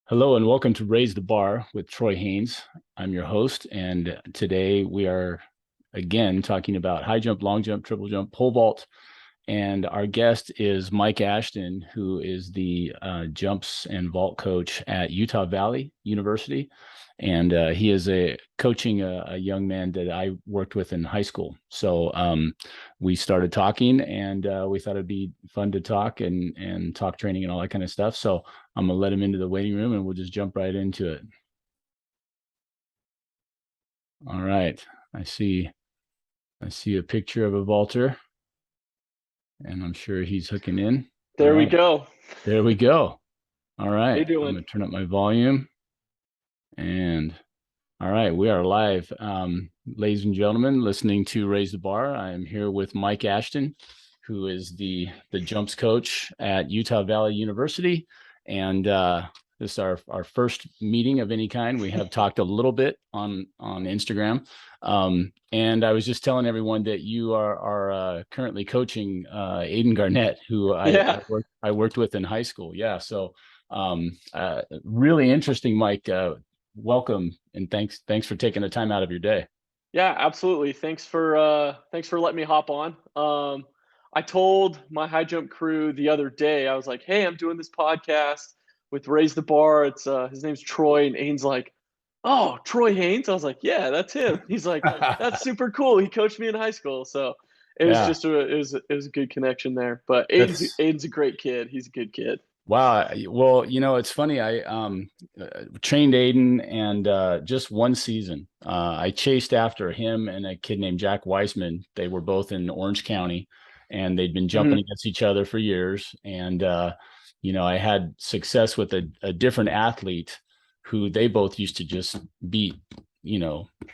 Hello and welcome to Raise the Bar with Troy Haynes. I'm your host, and today we are again talking about high jump, long jump, triple jump, pole vault. And our guest is Mike Ashton, who is the jumps and vault coach at Utah Valley University. And he is coaching a young man that I worked with in high school. So we started talking, and we thought it'd be fun to talk and talk training and all that kind of stuff. So I'm gonna let him into the waiting room, and we'll just jump right into it. All right, I see a picture of a vaulter, and I'm sure he's hooking in. There we go. There we go. All right. How you I'm doing? going to turn up my volume. And all right, we are live. Ladies and gentlemen, listening to Raise the Bar. I am here with Mike Ashton, who is the jumps coach at Utah Valley University. And this is our first meeting of any kind. We have talked a little bit on Instagram. And I was just telling everyone that you are currently coaching Aiden Garnett, who I worked with in high school. Yeah. So really interesting, Mike. Welcome and thanks for taking the time out of your day. Yeah, absolutely. Thanks for letting me hop on. I told my high jump crew the other day, I was like, hey, I'm doing this podcast with Raise the Bar. It's his name's Troy, and Aiden's like, oh, Troy Haynes. I was like, yeah, that's him. He's like, that's super cool. He coached me in high school. So it was Yeah, just it was a good connection there. But that's Aiden's a great kid. He's a good kid. wow. Well, it's funny. I trained Aiden, and just one season, I chased after him and a kid named Jack Weissman. They were both in Orange County, and they'd been jumping Mm-hmm. against each other for years. And I had success with a different athlete who they both used to just beat,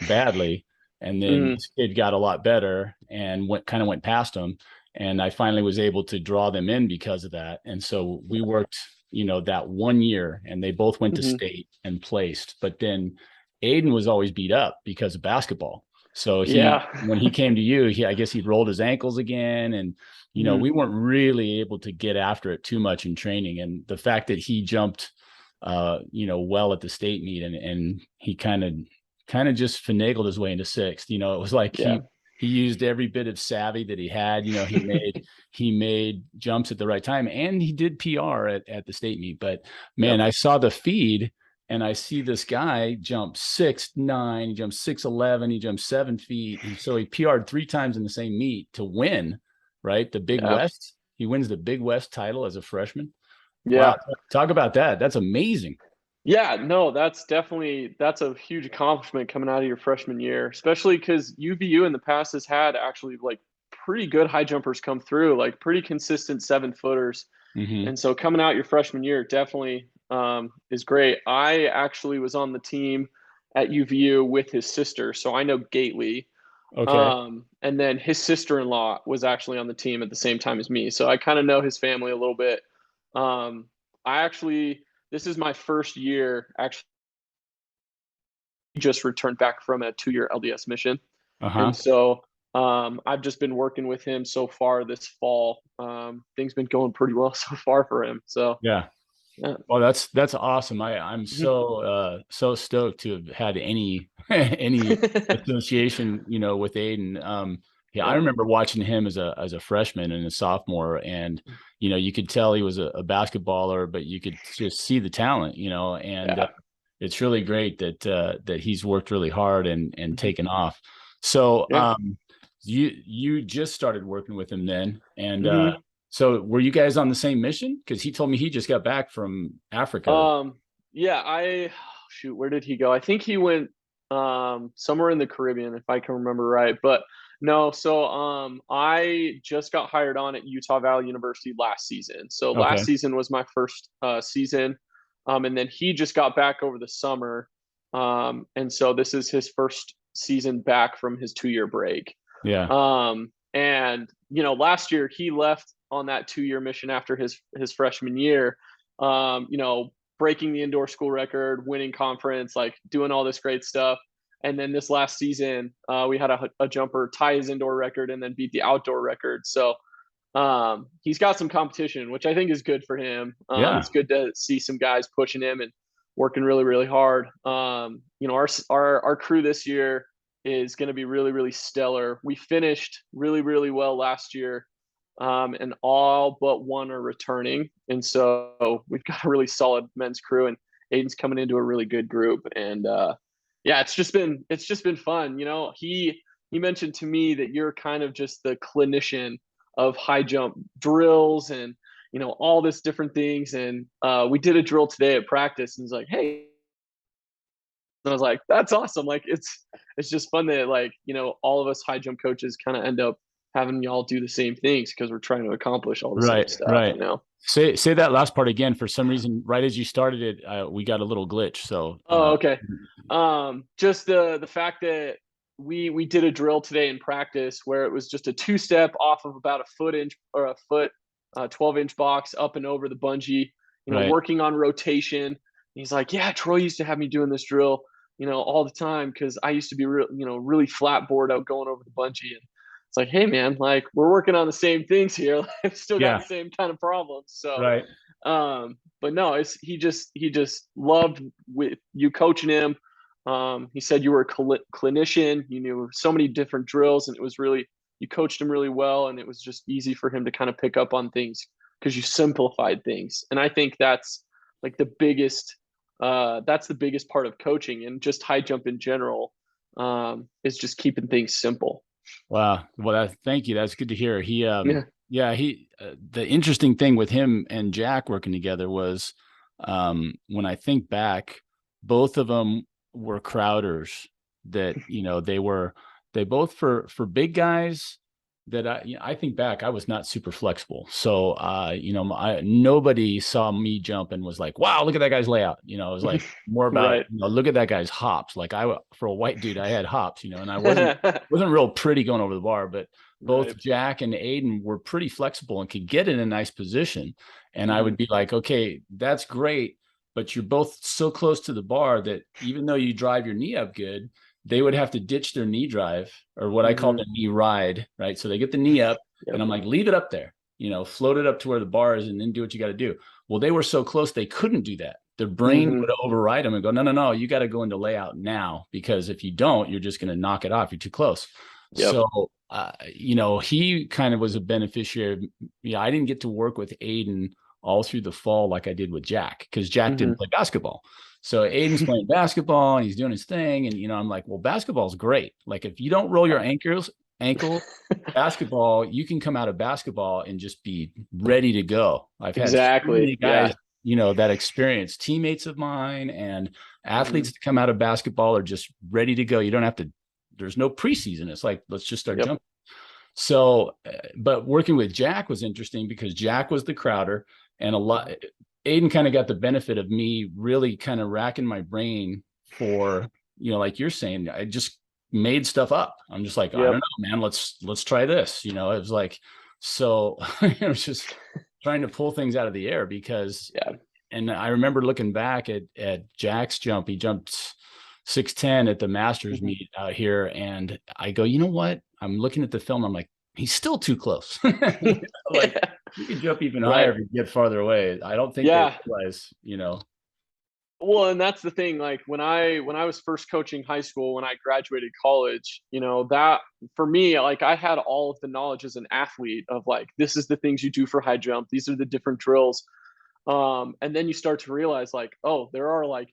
badly. And then Mm-hmm. this kid got a lot better and went past him, and I finally was able to draw them in because of that. And so we worked, that 1 year, and they both went to Mm-hmm. state and placed. But then Aiden was always beat up because of basketball. So Yeah. when he came to you, I guess he rolled his ankles again, and Mm-hmm. we weren't really able to get after it too much in training. And the fact that he jumped, well at the state meet, and he kind of just finagled his way into sixth. It was like Yeah. he used every bit of savvy that he had. He made jumps at the right time, and he did PR at the state meet. But man, Yep. I saw the feed, and I see this guy jump 6'9", he jumps 6'11", he jumps 7 feet. So he PR'd 3 times in the same meet to win, right? The Big Yeah. West. He wins the Big West title as a freshman. Wow, Yeah. talk about that. That's amazing. Yeah, no, that's a huge accomplishment coming out of your freshman year, especially because UVU in the past has had actually like pretty good high jumpers come through, like pretty consistent 7-footers. Mm-hmm. And so coming out your freshman year definitely is great. I actually was on the team at UVU with his sister, so I know Gately. Okay. And then his sister-in-law was actually on the team at the same time as me, so I kind of know his family a little bit. I actually This is my first year actually just returned back from a 2-year LDS mission. Uh-huh. And so I've just been working with him so far this fall. Things been going pretty well so far for him. So Yeah. yeah. Well, that's awesome. I'm Mhm. so stoked to have had any any association, with Aiden. Yeah, I Yeah. remember watching him as a freshman and a sophomore, and you could tell he was a basketballer, but you could just see the talent, and Yeah. it's really great that he's worked really hard and Mhm. taken off. So Yeah. you just started working with him then, and Hmm. so were you guys on the same mission? Because he told me he just got back from Africa. Um, yeah, shoot, where did he go? I think he went somewhere in the Caribbean, if I can remember right. But no, so I just got hired on at Utah Valley University last season. So last Okay. season was my first season. And then he just got back over the summer. And so this is his first season back from his 2-year break. Yeah. And last year he left on that 2-year mission after his freshman year. Breaking the indoor school record, winning conference, like doing all this great stuff. And then this last season, we had a jumper tie his indoor record and then beat the outdoor record. So he's got some competition, which I think is good for him. Yeah. It's good to see some guys pushing him. And working really, really hard. Our crew this year is going to be really, really stellar. We finished really, really well last year, and all but one are returning, and so we've got a really solid men's crew, and Aiden's coming into a really good group, and yeah, it's just been fun. He mentioned to me that you're kind of just the clinician of high jump drills and all this different things, and we did a drill today at practice, and he's like, "Hey," and I was like, "That's awesome!" Like it's just fun that all of us high jump coaches kind of end up having y'all do the same things because we're trying to accomplish all the same Right, stuff. right. Say that last part again. For some reason, right as you started it, we got a little glitch. So, Oh, okay. Just the fact that we did a drill today in practice where it was just a two-step off of about a foot inch or a foot, 12-inch box up and over the bungee, right. working on rotation. He's like, "Yeah, Troy used to have me doing this drill, all the time because I used to be really flat board out going over the bungee." And it's like, "Hey, man, like we're working on the same things here. I've still got Yeah, the same kind of problems." So, right. but no, he just loved with you coaching him. He said you were a clinician. You knew so many different drills, and it was really you coached him really well, and it was just easy for him to kind of pick up on things because you simplified things. And I think that's like the biggest. That's the biggest part of coaching and just high jump in general. Is just keeping things simple. Wow. Well, thank you. That's good to hear. Yeah. Yeah, the interesting thing with him and Jack working together was, when I think back, both of them were crowders that, they both for big guys that I think back, I was not super flexible. So, nobody saw me jump and was like, wow, look at that guy's layout. It was like more about, Right. look at that guy's hops. Like for a white dude, I had hops, and I wasn't real pretty going over the bar, but both Right. Jack and Aiden were pretty flexible and could get in a nice position. And I Hmm. would be like, okay, that's great, but you're both so close to the bar that even though you drive your knee up good, they would have to ditch their knee drive, or what I call Hmm. the knee ride, right? So they get the knee up, and Yep. I'm like, leave it up there, float it up to where the bar is, and then do what you got to do. Well, they were so close, they couldn't do that. Their brain Hmm. would override them and go, no, no, no, you got to go into layout now, because if you don't, you're just going to knock it off. You're too close. Yep. So, he kind of was a beneficiary. Yeah, I didn't get to work with Aiden all through the fall like I did with Jack, because Jack Hmm. didn't play basketball. So Aiden's playing basketball and he's doing his thing. And, I'm like, well, basketball's great. Like if you don't roll your ankle, basketball, you can come out of basketball and just be ready to go. I've had so Exactly. many Yeah. guys, that experience, teammates of mine and Hmm. athletes that come out of basketball are just ready to go. You don't have to, there's no preseason. It's like, let's just start Yep. jumping. So, but working with Jack was interesting because Jack was the crowder, and Aiden kind of got the benefit of me really kind of racking my brain for, like you're saying, I just made stuff up. I'm just like, I don't Yep. know, man, let's try this. It was like, so it was just trying to pull things out of the air because, Yeah. and I remember looking back at Jack's jump. He jumped 6'10" at the Masters Hmm. meet out here, and I go, you know what? I'm looking at the film. I'm like, he's still too close. Like Yeah. you can jump even higher Right. if you get farther away. I don't think they Yeah. realize. Well, and that's the thing. Like when I was first coaching high school, when I graduated college, that for me, like I had all of the knowledge as an athlete of like this is the things you do for high jump. These are the different drills. And then you start to realize like, oh, there are like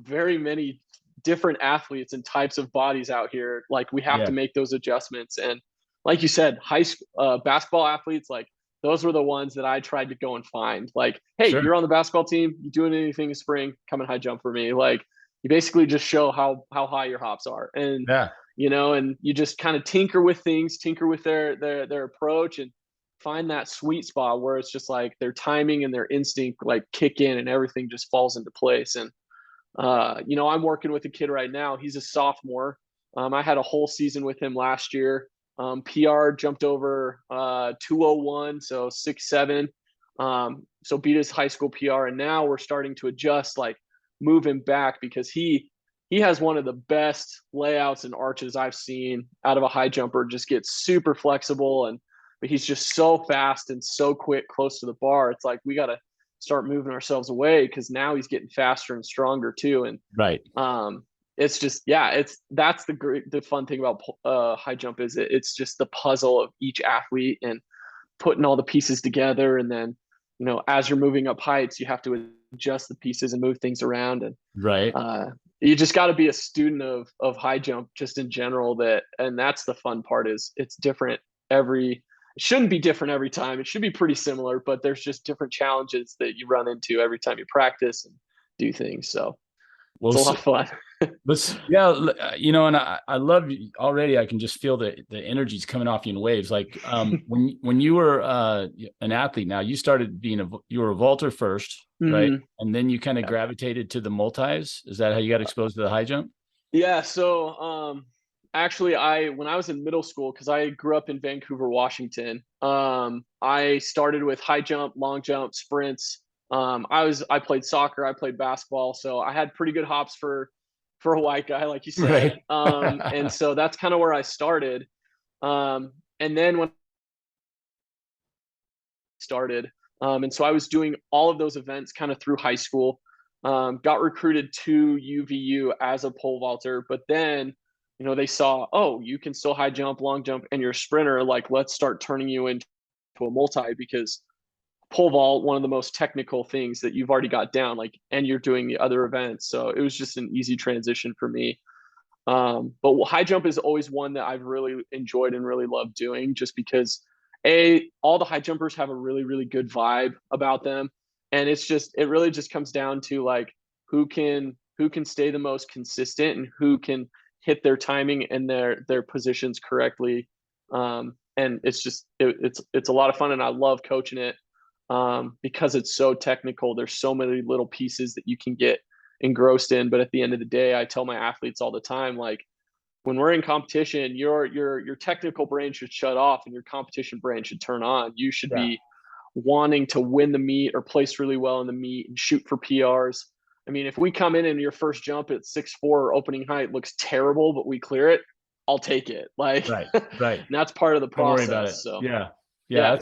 very many different athletes and types of bodies out here. Like we have Yeah, to make those adjustments. And like you said, high school basketball athletes, like those were the ones that I tried to go and find. Like, hey, sure. you're on the basketball team, you doing anything in spring? Come and high jump for me. Like you basically just show how high your hops are, and Yeah, and you just kind of tinker with things, tinker with their approach, and find that sweet spot where it's just like their timing and their instinct like kick in, and everything just falls into place. And I'm working with a kid right now. He's a sophomore. I had a whole season with him last year. PR jumped over 201, so 6'7". So beat his high school PR, and now we're starting to adjust, like move him back because he has one of the best layouts and arches I've seen out of a high jumper. Just gets super flexible, and but he's just so fast and so quick close to the bar. It's like we gotta start moving ourselves away, because now he's getting faster and stronger too. And Right. it's just, yeah, that's the fun thing about high jump is it's just the puzzle of each athlete and putting all the pieces together. And then, as you're moving up heights, you have to adjust the pieces and move things around. And Right. you just got to be a student of high jump just in general. And that's the fun part, is it's different it shouldn't be different every time. It should be pretty similar, but there's just different challenges that you run into every time you practice and do things. So Well, it's a lot of fun. yeah, and I love already. I can just feel the energy's coming off you in waves. Like when you were an athlete, now you started you were a vaulter first, right? And then you kind of gravitated to the multis. Is that how you got exposed to the high jump? Yeah. So actually, when I was in middle school, because I grew up in Vancouver, Washington, I started with high jump, long jump, sprints. I played soccer, I played basketball, so I had pretty good hops for a white guy, like you said. Right. And so that's kind of where I started. And then when I started, and so I was doing all of those events kind of through high school. Got recruited to UVU as a pole vaulter, but then they saw, oh, you can still high jump, long jump, and you're a sprinter. Like, let's start turning you into a multi, because pole vault, one of the most technical things that you've already got down, like, and you're doing the other events. So it was just an easy transition for me. But high jump is always one that I've really enjoyed and really loved doing, just because all the high jumpers have a really, really good vibe about them. And it really just comes down to like who can stay the most consistent and who can hit their timing and their positions correctly. And it's a lot of fun, and I love coaching it, because it's so technical. There's so many little pieces that you can get engrossed in. But at the end of the day, I tell my athletes all the time, like, when we're in competition, your technical brain should shut off and your competition brain should turn on. You should be wanting to win the meet or place really well in the meet and shoot for PRs. I mean, if we come in and your first jump at 6'4" opening height looks terrible, but we clear it, I'll take it. Like, Right. Right. and that's part of the Don't worry process. about it. So Yeah.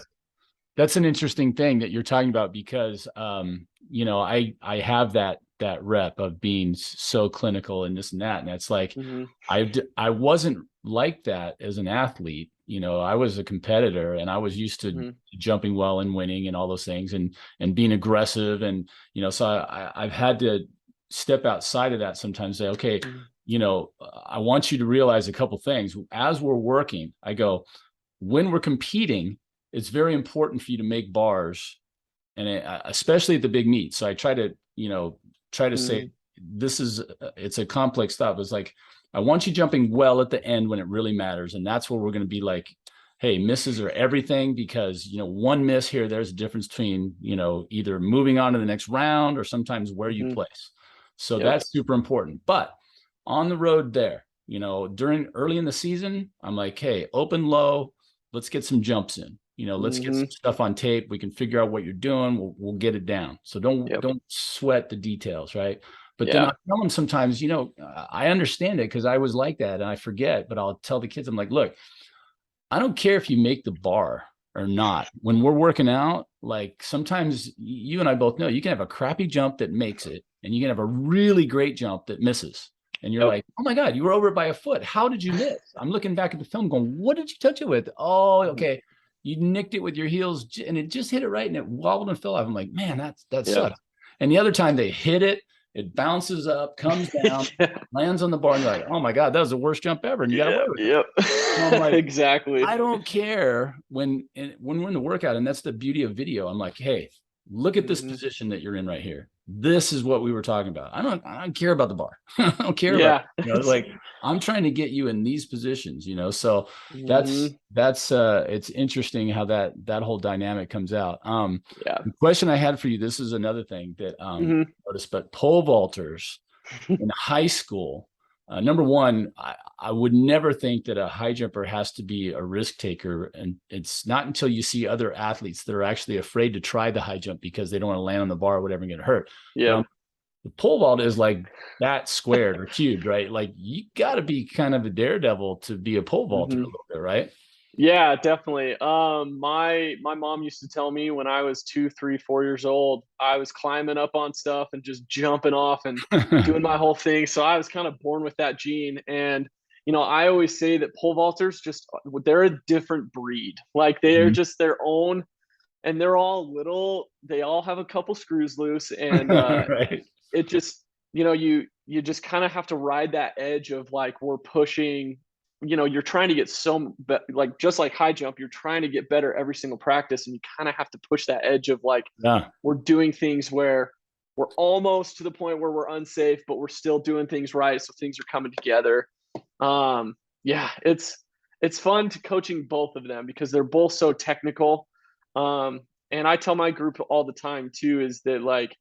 That's an interesting thing that you're talking about, because I have that rep of being so clinical and this and that, and it's like I wasn't like that as an athlete. I was a competitor, and I was used to jumping well and winning and all those things, and being aggressive, and so I've had to step outside of that sometimes. Say, okay, I want you to realize a couple things as we're working. I go, when we're competing, it's very important for you to make bars, and especially at the big meets. So I try to say, it's a complex stuff. It's like, I want you jumping well at the end when it really matters. And that's where we're going to be like, hey, misses are everything, because, one miss here, there's a difference between, either moving on to the next round or sometimes where you place. So that's super important. But on the road there, early in the season, I'm like, hey, open low, let's get some jumps in. Let's get some stuff on tape. We can figure out what you're doing. We'll get it down. So don't sweat the details, right? But then I tell them sometimes, I understand it because I was like that and I forget, but I'll tell the kids, I'm like, look, I don't care if you make the bar or not. When we're working out, like, sometimes you and I both know you can have a crappy jump that makes it, and you can have a really great jump that misses. And you're like, oh my God, you were over by a foot. How did you miss? I'm looking back at the film going, what did you touch it with? Oh, okay. You nicked it with your heels and it just hit it right, and it wobbled and fell off. I'm like, man, that sucks. And the other time they hit it, it bounces up, comes down, lands on the bar, and you're like, oh my God, that was the worst jump ever. And you got away with it. I'm like, exactly. I don't care when we're in the workout, and that's the beauty of video. I'm like, hey, look at this position that you're in right here. This is what we were talking about. I don't care about the bar. I don't care about like, I'm trying to get you in these positions, so that's it's interesting how that whole dynamic comes out. The question I had for you, this is another thing that noticed, but pole vaulters in high school, number one, I would never think that a high jumper has to be a risk taker. And it's not until you see other athletes that are actually afraid to try the high jump because they don't want to land on the bar or whatever and get hurt. The pole vault is like that squared or cubed, right? Like, you got to be kind of a daredevil to be a pole vaulter a little bit, right? Yeah, definitely. My mom used to tell me when I was 2, 3, 4 years old, I was climbing up on stuff and just jumping off and doing my whole thing. So I was kind of born with that gene. And I always say that pole vaulters just they're a different breed. Like they're Mhm. just their own, and they're all little. They all have a couple screws loose, and Right. it just you just kind of have to ride that edge of like we're pushing. You're trying to get like just like high jump, you're trying to get better every single practice, and you kind of have to push that edge of like Yeah. we're doing things where we're almost to the point where we're unsafe, but we're still doing things right, so things are coming together. Yeah, it's fun to coaching both of them because they're both so technical. And I tell my group all the time too is that like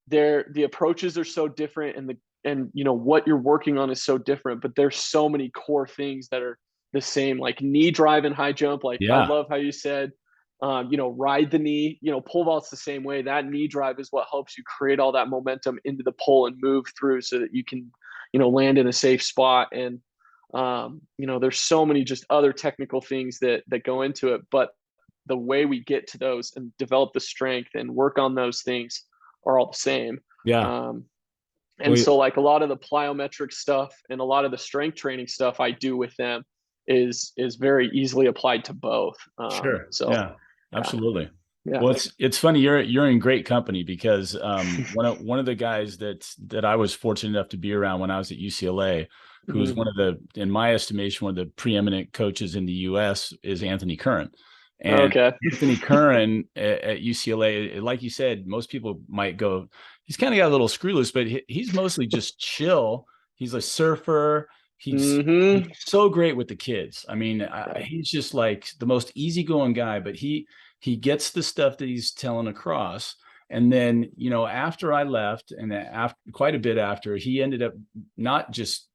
the approaches are so different, and what you're working on is so different, but there's so many core things that are the same, like knee drive and high jump. Like I Yeah. love how you said ride the knee. Pole vault's the same way. That knee drive is what helps you create all that momentum into the pole and move through so that you can land in a safe spot. And there's so many just other technical things that go into it, but the way we get to those and develop the strength and work on those things are all the same. Yeah. Um, and We so like a lot of the plyometric stuff and a lot of the strength training stuff I do with them is very easily applied to both. Sure. So Yeah. yeah, Absolutely. yeah. Well, it's funny you're in great company because one of the guys that I was fortunate enough to be around when I was at UCLA, who was Mhm. one of the, in my estimation, one of the preeminent coaches in the U.S. is Anthony Curran. And Okay. Anthony Curran at UCLA, like you said, most people might go, he's kind of got a little screw loose, but he's mostly just chill. He's a surfer. He's Hmm. so great with the kids. I mean, Yeah. he's just like the most easygoing guy, but he gets the stuff that he's telling across. And then, after I left and after quite a bit after, he ended up not just,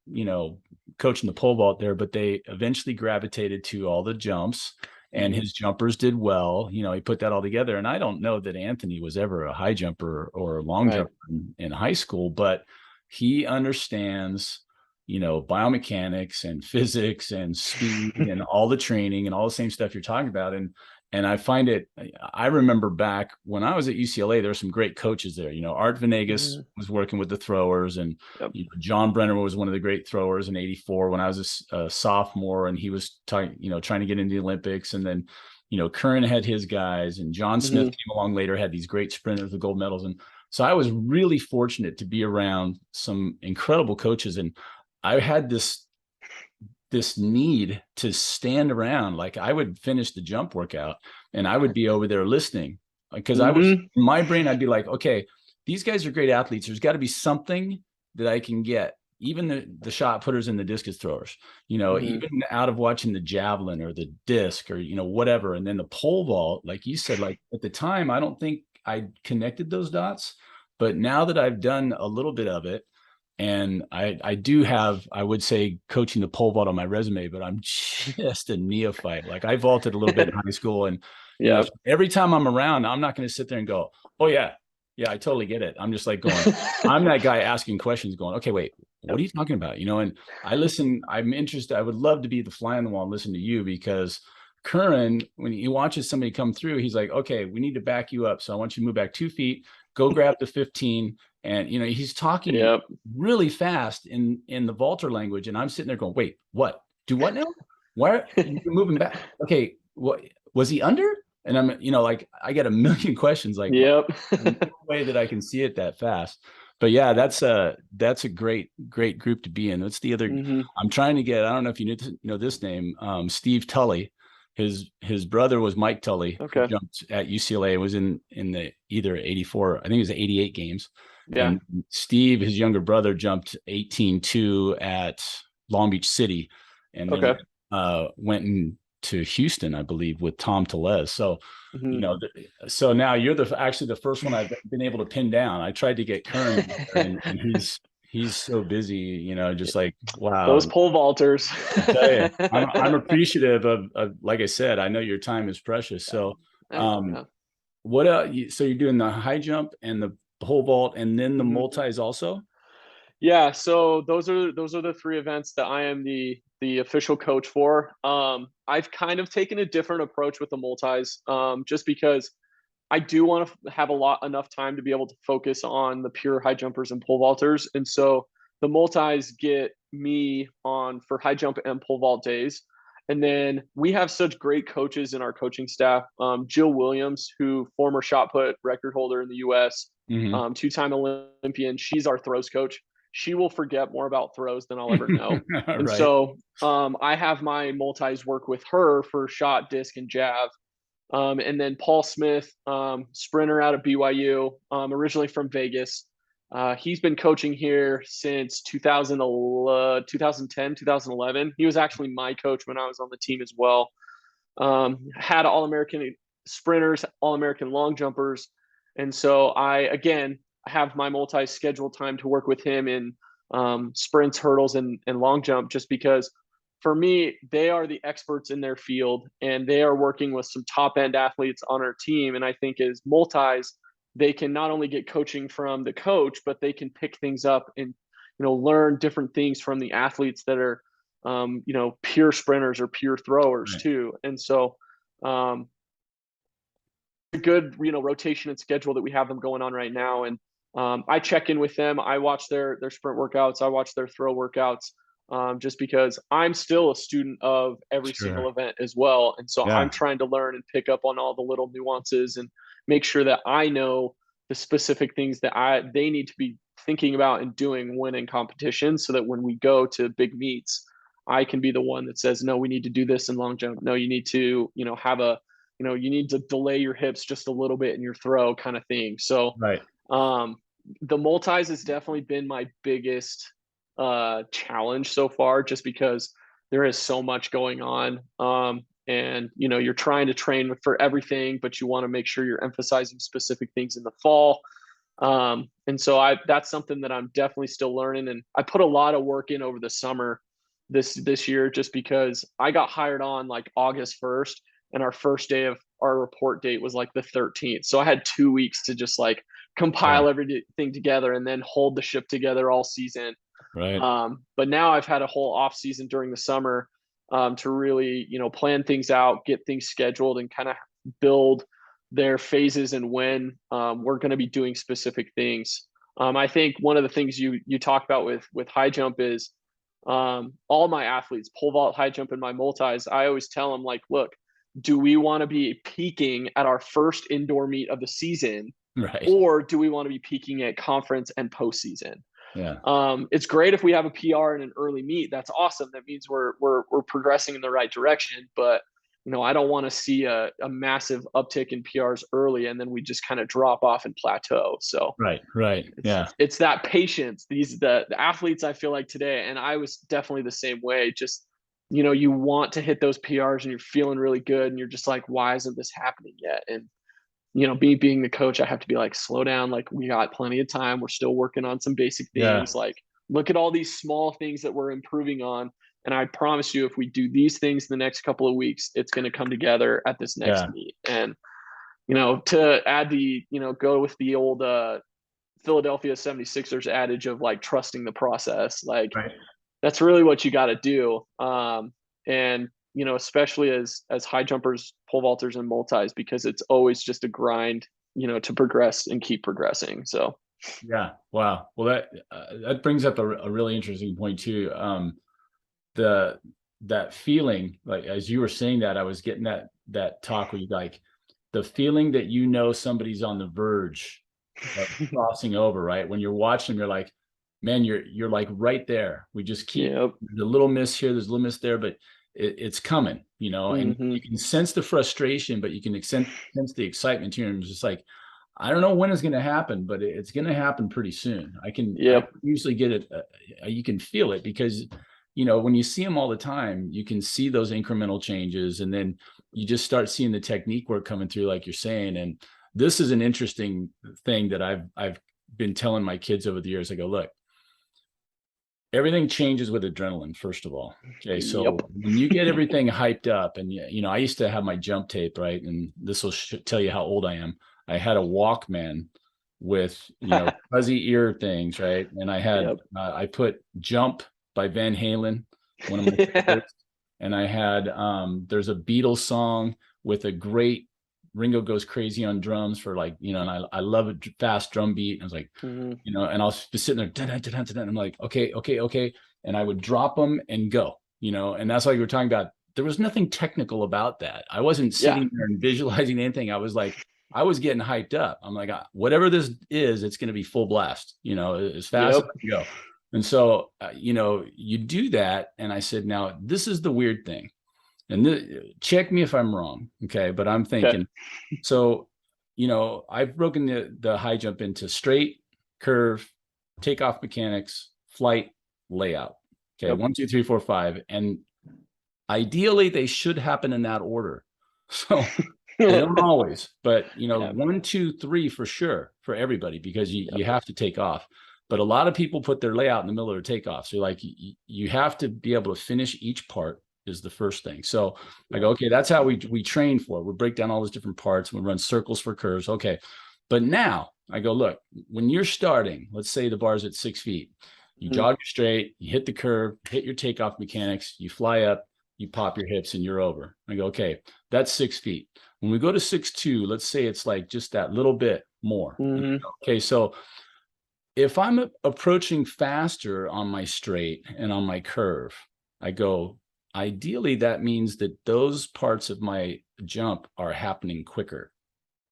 coaching the pole vault there, but they eventually gravitated to all the jumps and Mhm. his jumpers did well. He put that all together. And I don't know that Anthony was ever a high jumper or a long Right. jumper in high school, but he understands biomechanics and physics and speed and all the training and all the same stuff you're talking about. And I remember back when I was at UCLA, there were some great coaches there. Art Venegas Mhm. was working with the throwers, and Yep. John Brenner was one of the great throwers in '84 when I was a sophomore, and he was trying to get into the Olympics. And then, Curran had his guys, and John Smith Mhm. came along later, had these great sprinters with gold medals. And so I was really fortunate to be around some incredible coaches. And I had this need to stand around. Like I would finish the jump workout and I would be over there listening because I was Mhm. in my brain, I'd be like, okay, these guys are great athletes. There's got to be something that I can get. Even the shot putters and the discus throwers, Mhm. even out of watching the javelin or the disc or, whatever. And then the pole vault, like you said, like at the time, I don't think I connected those dots. But now that I've done a little bit of it, and I do have, I would say, coaching the pole vault on my resume, but I'm just a neophyte. Like I vaulted a little bit in high school, and Yep. every time I'm around, I'm not going to sit there and go, "Oh yeah, yeah, I totally get it." I'm just like going, I'm that guy asking questions, going, "Okay, wait, what Yep. are you talking about?" And I listen. I'm interested. I would love to be the fly on the wall and listen to you because Curran, when he watches somebody come through, he's like, "Okay, we need to back you up. So I want you to move back 2 feet, go grab the 15." And he's talking Yep. really fast in the vaulter language, and I'm sitting there going, "Wait, what? Do what now? Why are you moving back? Okay, what was he under?" And I'm, like I get a million questions, like Yep. no way that I can see it that fast. But yeah, that's a great group to be in. What's the other? Mhm. I'm trying to get. I don't know if you know this name, Steve Tully. His brother was Mike Tully, who Okay. jumped at UCLA. Was in the either '84, I think it was the '88 games, Yeah. and Steve, his younger brother, jumped 18.2 at Long Beach City, and then Okay. went to Houston, I believe, with Tom Telez. So, Mhm. so now you're actually the first one I've been able to pin down. I tried to get Curran, and he's so busy, just like wow. Those pole vaulters. I tell you, I'm appreciative of like I said, I know your time is precious. So, Yeah. um, Yeah. what so you're doing the high jump and the pole vault and then the Mhm. multis also? Yeah, so those are the three events that I am the official coach for. I've kind of taken a different approach with the multis, just because I do want to have enough time to be able to focus on the pure high jumpers and pole vaulters. And so the multis get me on for high jump and pole vault days. And then we have such great coaches in our coaching staff. Jill Williams, who former shot put record holder in the US, Mhm. two-time Olympian. She's our throws coach. She will forget more about throws than I'll ever know. And Right. so I have my multis work with her for shot, disc, and jab. And then Paul Smith, sprinter out of BYU, originally from Vegas. He's been coaching here since 2010, 2011. He was actually my coach when I was on the team as well. Had All-American sprinters, All-American long jumpers. And so I have my multi-scheduled time to work with him in sprints, hurdles, and long jump, just because for me, they are the experts in their field and they are working with some top end athletes on our team. And I think as multis, they can not only get coaching from the coach, but they can pick things up and, learn different things from the athletes that are, pure sprinters or pure throwers Right. too. And so, a good, rotation and schedule that we have them going on right now. And I check in with them. I watch their sprint workouts. I watch their throw workouts. Just because I'm still a student of every single Sure. event as well. And so I'm Yeah. trying to learn and pick up on all the little nuances and make sure that I know the specific things that they need to be thinking about and doing when in competition, so that when we go to big meets, I can be the one that says, no, we need to do this in long jump. No, you need to, you need to delay your hips just a little bit in your throw kind of thing. So Right. um, the multis has definitely been my biggest challenge so far, just because there is so much going on. And you're trying to train for everything, but you want to make sure you're emphasizing specific things in the fall. And so that's something that I'm definitely still learning. And I put a lot of work in over the summer this year, just because I got hired on like August 1st, and our first day of our report date was like the 13th. So I had 2 weeks to just like Yeah. compile everything together and then hold the ship together all season. Right. But now I've had a whole off season during the summer, to really, plan things out, get things scheduled, and kind of build their phases and when we're going to be doing specific things. I think one of the things you talk about with high jump is all my athletes, pole vault, high jump, and my multis. I always tell them, like, look, do we want to be peaking at our first indoor meet of the season, Right. or do we want to be peaking at conference and postseason? Yeah. It's great if we have a PR in an early meet. That's awesome. That means we're progressing in the right direction. But I don't want to see a massive uptick in PRs early and then we just kind of drop off and plateau. So Right. Right. Yeah. it's that patience. The athletes, I feel like today, and I was definitely the same way. Just you want to hit those PRs and you're feeling really good, and you're just like, why isn't this happening yet? And me being the coach, I have to be like, slow down. Like, we got plenty of time. We're still working on some basic Yeah. things. Like, look at all these small things that we're improving on. And I promise you, if we do these things in the next couple of weeks, it's going to come together at this next Yeah. meet. And, to add go with the old Philadelphia 76ers adage of like trusting the process, like Right. that's really what you got to do. And especially as high jumpers, pole vaulters, and multis, because it's always just a grind, to progress and keep progressing. So Yeah. Wow. Well, that brings up a really interesting point too. The that feeling, like as you were saying that, I was getting that talk where you like the feeling that somebody's on the verge of crossing over, right? When you're watching them, you're like, man, you're like right there. We just keep yep. there's a little miss here, there's a little miss there, but it's coming, and Mm-hmm. you can sense the frustration, but you can sense the excitement too. And it's just like, I don't know when it's going to happen, but it's going to happen pretty soon. I Yep. usually get it. You can feel it because, when you see them all the time, you can see those incremental changes, and then you just start seeing the technique work coming through, like you're saying. And this is an interesting thing that I've been telling my kids over the years. I go, look, everything changes with adrenaline, first of all. Okay. So Yep. when you get everything hyped up, and I used to have my jump tape, right? And this will tell you how old I am. I had a Walkman with, fuzzy ear things, right? And I Yep. I put Jump by Van Halen one of my favorites. And I had there's a Beatles song with a great Ringo Goes Crazy on drums for like, you know, and I love a fast drum beat. And I was like, you know, and I'll be sitting there, dun, dun, dun, dun, dun, I'm like, okay, okay, okay. And I would drop them and go, you know, and that's like you were talking about. There was nothing technical about that. I wasn't Yeah. sitting there and visualizing anything. I was like, I was getting hyped up. I'm like, whatever this is, it's going to be full blast, you know, as fast as Yep. I can go. And so, you know, you do that. And I said, now this is the weird thing. And check me if I'm wrong. Okay. But I'm Okay. thinking, so, you know, I've broken the high jump into straight, curve, takeoff mechanics, flight, layout. Okay. Yep. 1, 2, 3, 4, 5. And ideally, they should happen in that order. So they don't always, but you know, Yeah. 1, 2, 3 for sure for everybody, because you Yep. have to take off. But a lot of people put their layout in the middle of their takeoff. So like you have to be able to finish each part is the first thing. So I go, okay, that's how we train for it. We break down all those different parts. We run circles for curves. Okay. But now I go, look, when you're starting, let's say the bar's at 6 feet, you jog straight, you hit the curve, hit your takeoff mechanics, you fly up, you pop your hips and you're over. I go, okay, that's 6 feet. When we go to 6'2", let's say it's like just that little bit more. Okay, so if I'm approaching faster on my straight and on my curve, I go, ideally, that means that those parts of my jump are happening quicker,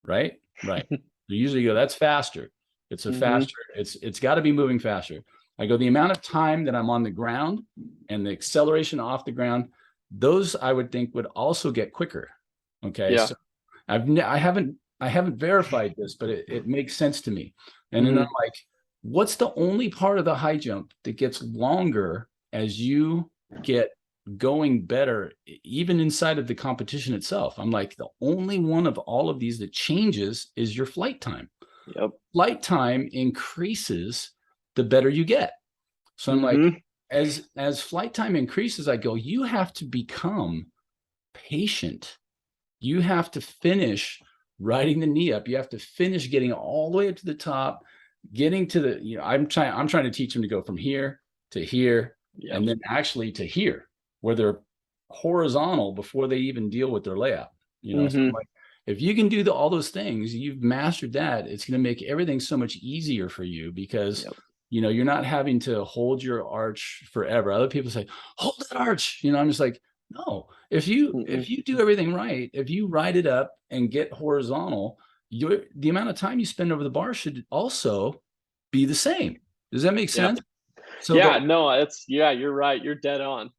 right? Right. You usually go, that's faster. It's a faster, it's got to be moving faster. I go, the amount of time that I'm on the ground and the acceleration off the ground, those I would think would also get quicker. Okay. Yeah. So I haven't verified this, but it makes sense to me. And then I'm like, what's the only part of the high jump that gets longer as you get going better, even inside of the competition itself? I'm like, the only one of all of these that changes is your flight time. Yep. Flight time increases the better you get. So I'm like, as flight time increases, I go, you have to become patient. You have to finish riding the knee up. You have to finish getting all the way up to the top, getting to the, you know, I'm trying to teach them to go from here to here, and then actually to here, where they're horizontal before they even deal with their layout. You know, so I'm like, if you can do all those things, you've mastered that. It's going to make everything so much easier for you, because you know, you're not having to hold your arch forever. Other people say, hold that arch. You know, I'm just like, no, if you do everything right, if you ride it up and get horizontal, the amount of time you spend over the bar should also be the same. Does that make sense? So no, it's you're right. You're dead on.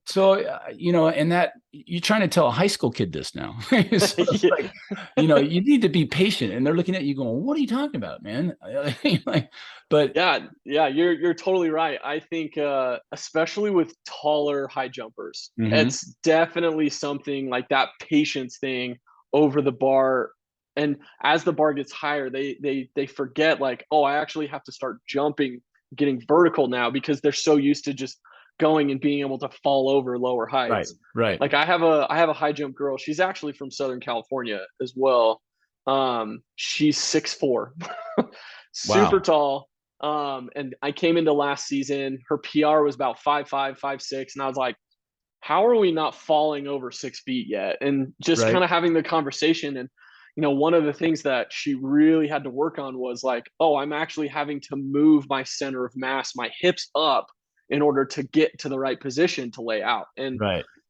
So, you know, and that you're trying to tell a high school kid this now. So it's like, you know, you need to be patient, and they're looking at you going, what are you talking about, man? Like, but you're totally right. I think especially with taller high jumpers, it's definitely something like that patience thing over the bar. And as the bar gets higher, they forget, like, oh, I actually have to start jumping, getting vertical now, because they're so used to just going and being able to fall over lower heights. Right. Like I have a high jump girl. She's actually from Southern California as well. She's 6'4", super tall. And I came into last season. Her PR was about 5'5", 5'6", and I was like, how are we not falling over 6 feet yet? And just kind of having the conversation. And you know, one of the things that she really had to work on was like, oh, I'm actually having to move my center of mass, my hips up, in order to get to the right position to lay out. And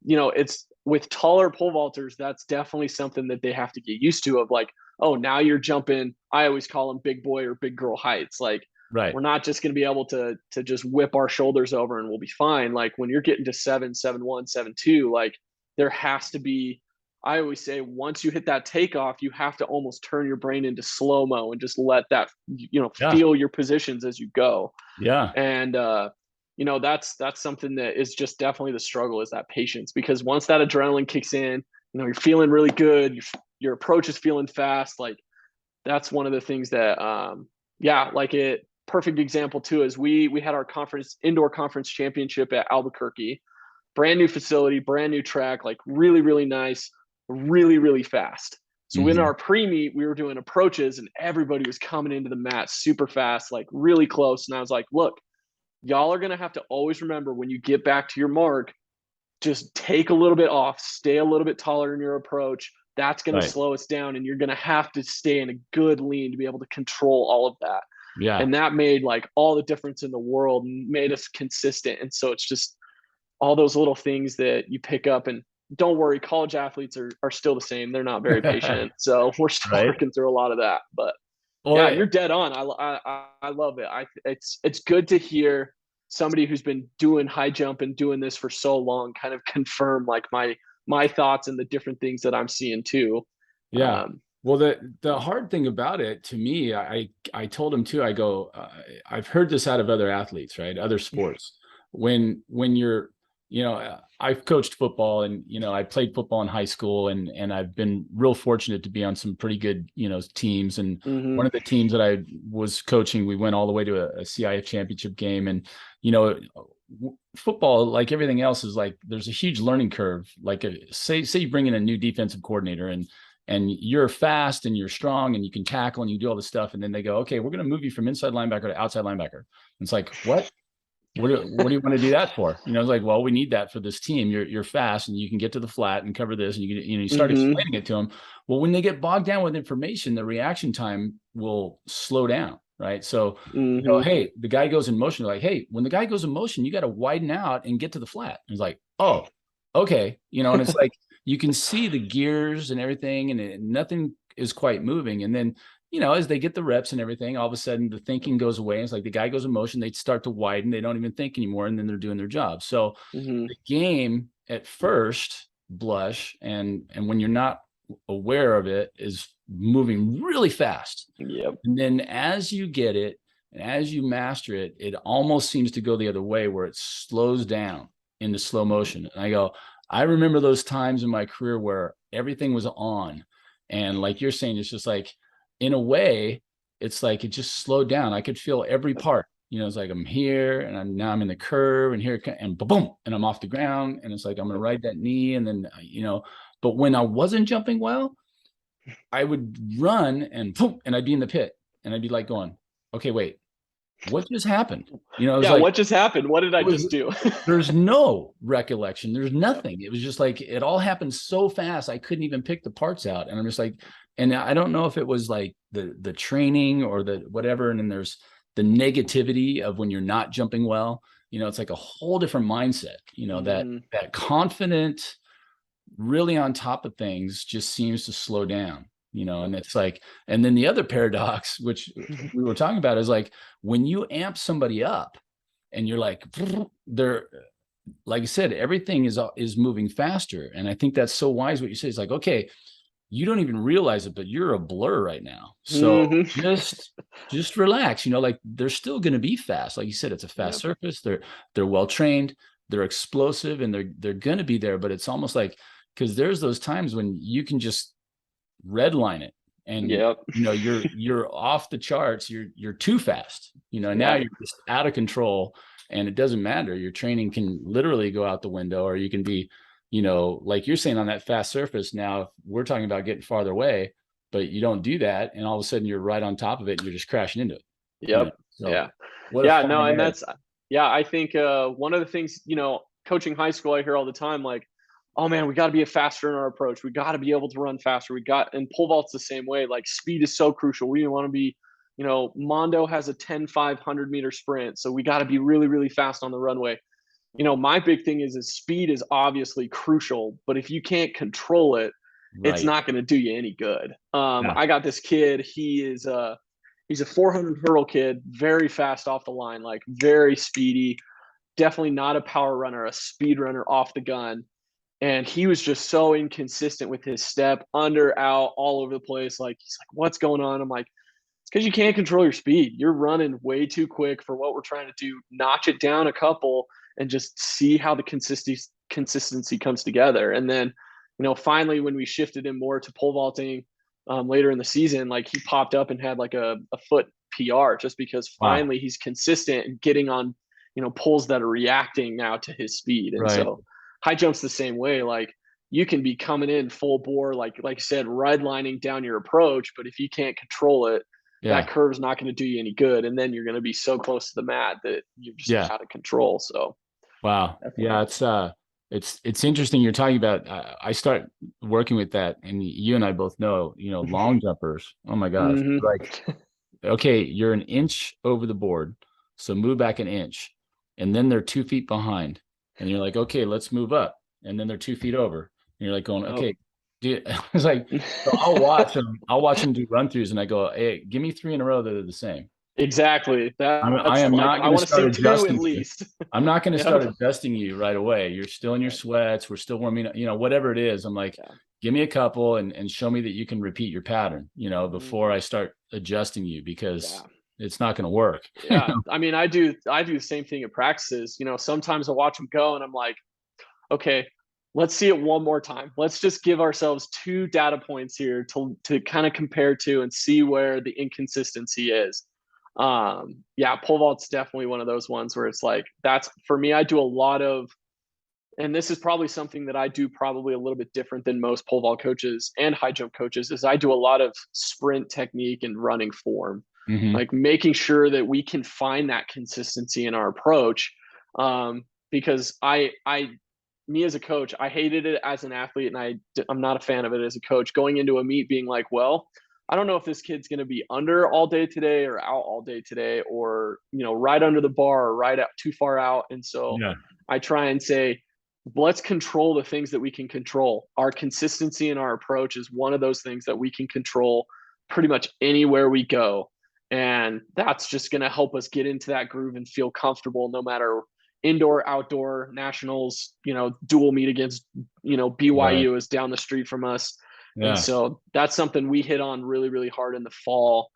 you know, it's with taller pole vaulters, that's definitely something that they have to get used to, of like, oh, now you're jumping, I always call them big boy or big girl heights. Like, we're not just going to be able to just whip our shoulders over and we'll be fine. Like when you're getting to 7, 7'1", 7'2", like there has to be, I always say, once you hit that takeoff, you have to almost turn your brain into slow-mo and just let that, you know, feel your positions as you go. And you know, that's something that is just definitely the struggle, is that patience, because once that adrenaline kicks in, you know, you're feeling really good, your approach is feeling fast. Like that's one of the things that like it perfect example too is we had our indoor conference championship at Albuquerque, brand new facility, brand new track, like really nice, really fast. So in our pre-meet, we were doing approaches and everybody was coming into the mat super fast, like really close. And I was like, look, y'all are going to have to always remember when you get back to your mark, just take a little bit off, stay a little bit taller in your approach. That's going to Right. slow us down, and you're going to have to stay in a good lean to be able to control all of that. Yeah. And that made like all the difference in the world and made us consistent. And so it's just all those little things that you pick up. And don't worry, college athletes are still the same. They're not very patient. So we're still Right. working through a lot of that. But yeah, Well, you're dead on. I love it. It's good to hear somebody who's been doing high jump and doing this for so long kind of confirm like my thoughts and the different things that I'm seeing too. yeah. Um, Well, the hard thing about it to me, I told him too. I go, I've heard this out of other athletes, right? Other sports. When you're, I've coached football, and I played football in high school, and I've been real fortunate to be on some pretty good teams. And mm-hmm, one of the teams that I was coaching, we went all the way to a CIF championship game, and you know. Football, like everything else, is like there's a huge learning curve. Like say you bring in a new defensive coordinator, and you're fast and you're strong and you can tackle and you do all this stuff. And then they go, okay, we're going to move you from inside linebacker to outside linebacker. And it's like, what? What do you want to do that for? It's like, well, we need that for this team. You're fast and you can get to the flat and cover this. And you start mm-hmm, explaining it to them. Well, when they get bogged down with information, the reaction time will slow down. Right. So, mm-hmm. hey, the guy goes in motion. Like, hey, when the guy goes in motion, you got to widen out and get to the flat. And it's like, oh, okay. And it's like, you can see the gears and everything, and nothing is quite moving. And then, as they get the reps and everything, all of a sudden the thinking goes away. It's like the guy goes in motion, they start to widen, they don't even think anymore, and then they're doing their job. So Mm-hmm. the game at first blush, and when you're not aware of it, is moving really fast. Yep. And then as you get it and as you master it, it almost seems to go the other way, where it slows down into slow motion. And I go, I remember those times in my career where everything was on. And like you're saying, it's just like, in a way, it's like it just slowed down. I could feel every part. It's like I'm here, and now I'm in the curve, and here, and boom, and I'm off the ground. And it's like I'm going to ride that knee. And then, but when I wasn't jumping well, I would run and boom, and I'd be in the pit, and I'd be like going, okay, wait, what just happened? It was Yeah. like, What just happened? What did I it was, just do? there's no recollection. There's Yep. nothing. It was just like, it all happened so fast. I couldn't even pick the parts out. And I'm just like, and I don't know if it was like the training or the whatever. And then there's the negativity of when you're not jumping well. It's like a whole different mindset, that Mm-hmm. confident, really on top of things just seems to slow down. And it's like, and then the other paradox, which we were talking about, is like when you amp somebody up and you're like, they're, like I said, everything is moving faster. And I think that's so wise what you say. It's like, okay, you don't even realize it, but you're a blur right now. So Mm-hmm. just relax. Like they're still going to be fast. Like you said, it's a fast Yep. surface. They're well trained. They're explosive, and they're going to be there. But it's almost like, because there's those times when you can just redline it, and Yep. you're off the charts. You're too fast. Now Yeah. you're just out of control, and it doesn't matter. Your training can literally go out the window, or you can be, like you're saying, on that fast surface. Now, if we're talking about getting farther away, but you don't do that, and all of a sudden you're right on top of it, and you're just crashing into it. Yep. So Yeah. what a Yeah. No, fine and error. that's I think one of the things, coaching high school, I hear all the time, like, oh man, we got to be faster in our approach. We got to be able to run faster. And pole vault's the same way. Like speed is so crucial. We want to be, Mondo has a 10-500-meter sprint. So we got to be really, really fast on the runway. My big thing is speed is obviously crucial, but if you can't control it, it's Right. not going to do you any good. Yeah. I got this kid. He's a 400 hurdle kid, very fast off the line, like very speedy. Definitely not a power runner, a speed runner off the gun. And he was just so inconsistent with his step, under, out, all over the place. Like he's like, "What's going on?" I'm like, "It's because you can't control your speed. You're running way too quick for what we're trying to do. Notch it down a couple and just see how the consistency comes together." And then, finally, when we shifted him more to pole vaulting later in the season, like he popped up and had like a foot PR, just because Wow. finally he's consistent and getting on, poles that are reacting now to his speed. And Right. so high jump's the same way. Like you can be coming in full bore, like you said, redlining down your approach, but if you can't control it, Yeah. that curve's not going to do you any good. And then you're going to be so close to the mat that you're just Yeah. out of control. So Wow. definitely. Yeah. It's interesting. You're talking about, I start working with that, and you and I both know, long jumpers. Oh my gosh. Hmm. Like, okay, you're an inch over the board. So move back an inch. And then they're 2 feet behind. And you're like, okay, let's move up. And then they're 2 feet over. And you're like going, Yep. okay, dude. It's like, so I'll watch them do run throughs, and I go, hey, give me 3 in a row that are the same. Exactly. I That's am like, not I going to want to see start two at adjusting you. least. I'm not going to Yep. start adjusting you right away. You're still in your sweats. We're still warming up, whatever it is. I'm like, Yeah. give me a couple and show me that you can repeat your pattern, Mhm. before I start adjusting you, Yeah. because it's not going to work. Yeah. I mean, I do the same thing at practices. Sometimes I watch them go and I'm like, okay, let's see it one more time. Let's just give ourselves two data points here to kind of compare to and see where the inconsistency is. Yeah, pole vault's definitely one of those ones where it's like, that's for me. I do a lot of, and this is probably something that I do probably a little bit different than most pole vault coaches and high jump coaches, is I do a lot of sprint technique and running form, Hmm. like making sure that we can find that consistency in our approach. Because me as a coach, I hated it as an athlete, and I'm not a fan of it as a coach. Going into a meet, being like, well, I don't know if this kid's going to be under all day today or out all day today, or right under the bar or right out too far out. And so Yeah. I try and say, let's control the things that we can control. Our consistency in our approach is one of those things that we can control pretty much anywhere we go. And that's just going to help us get into that groove and feel comfortable no matter indoor, outdoor, nationals, dual meet against, Right. BYU is down the street from us. And Yeah. so that's something we hit on really, really hard in the fall,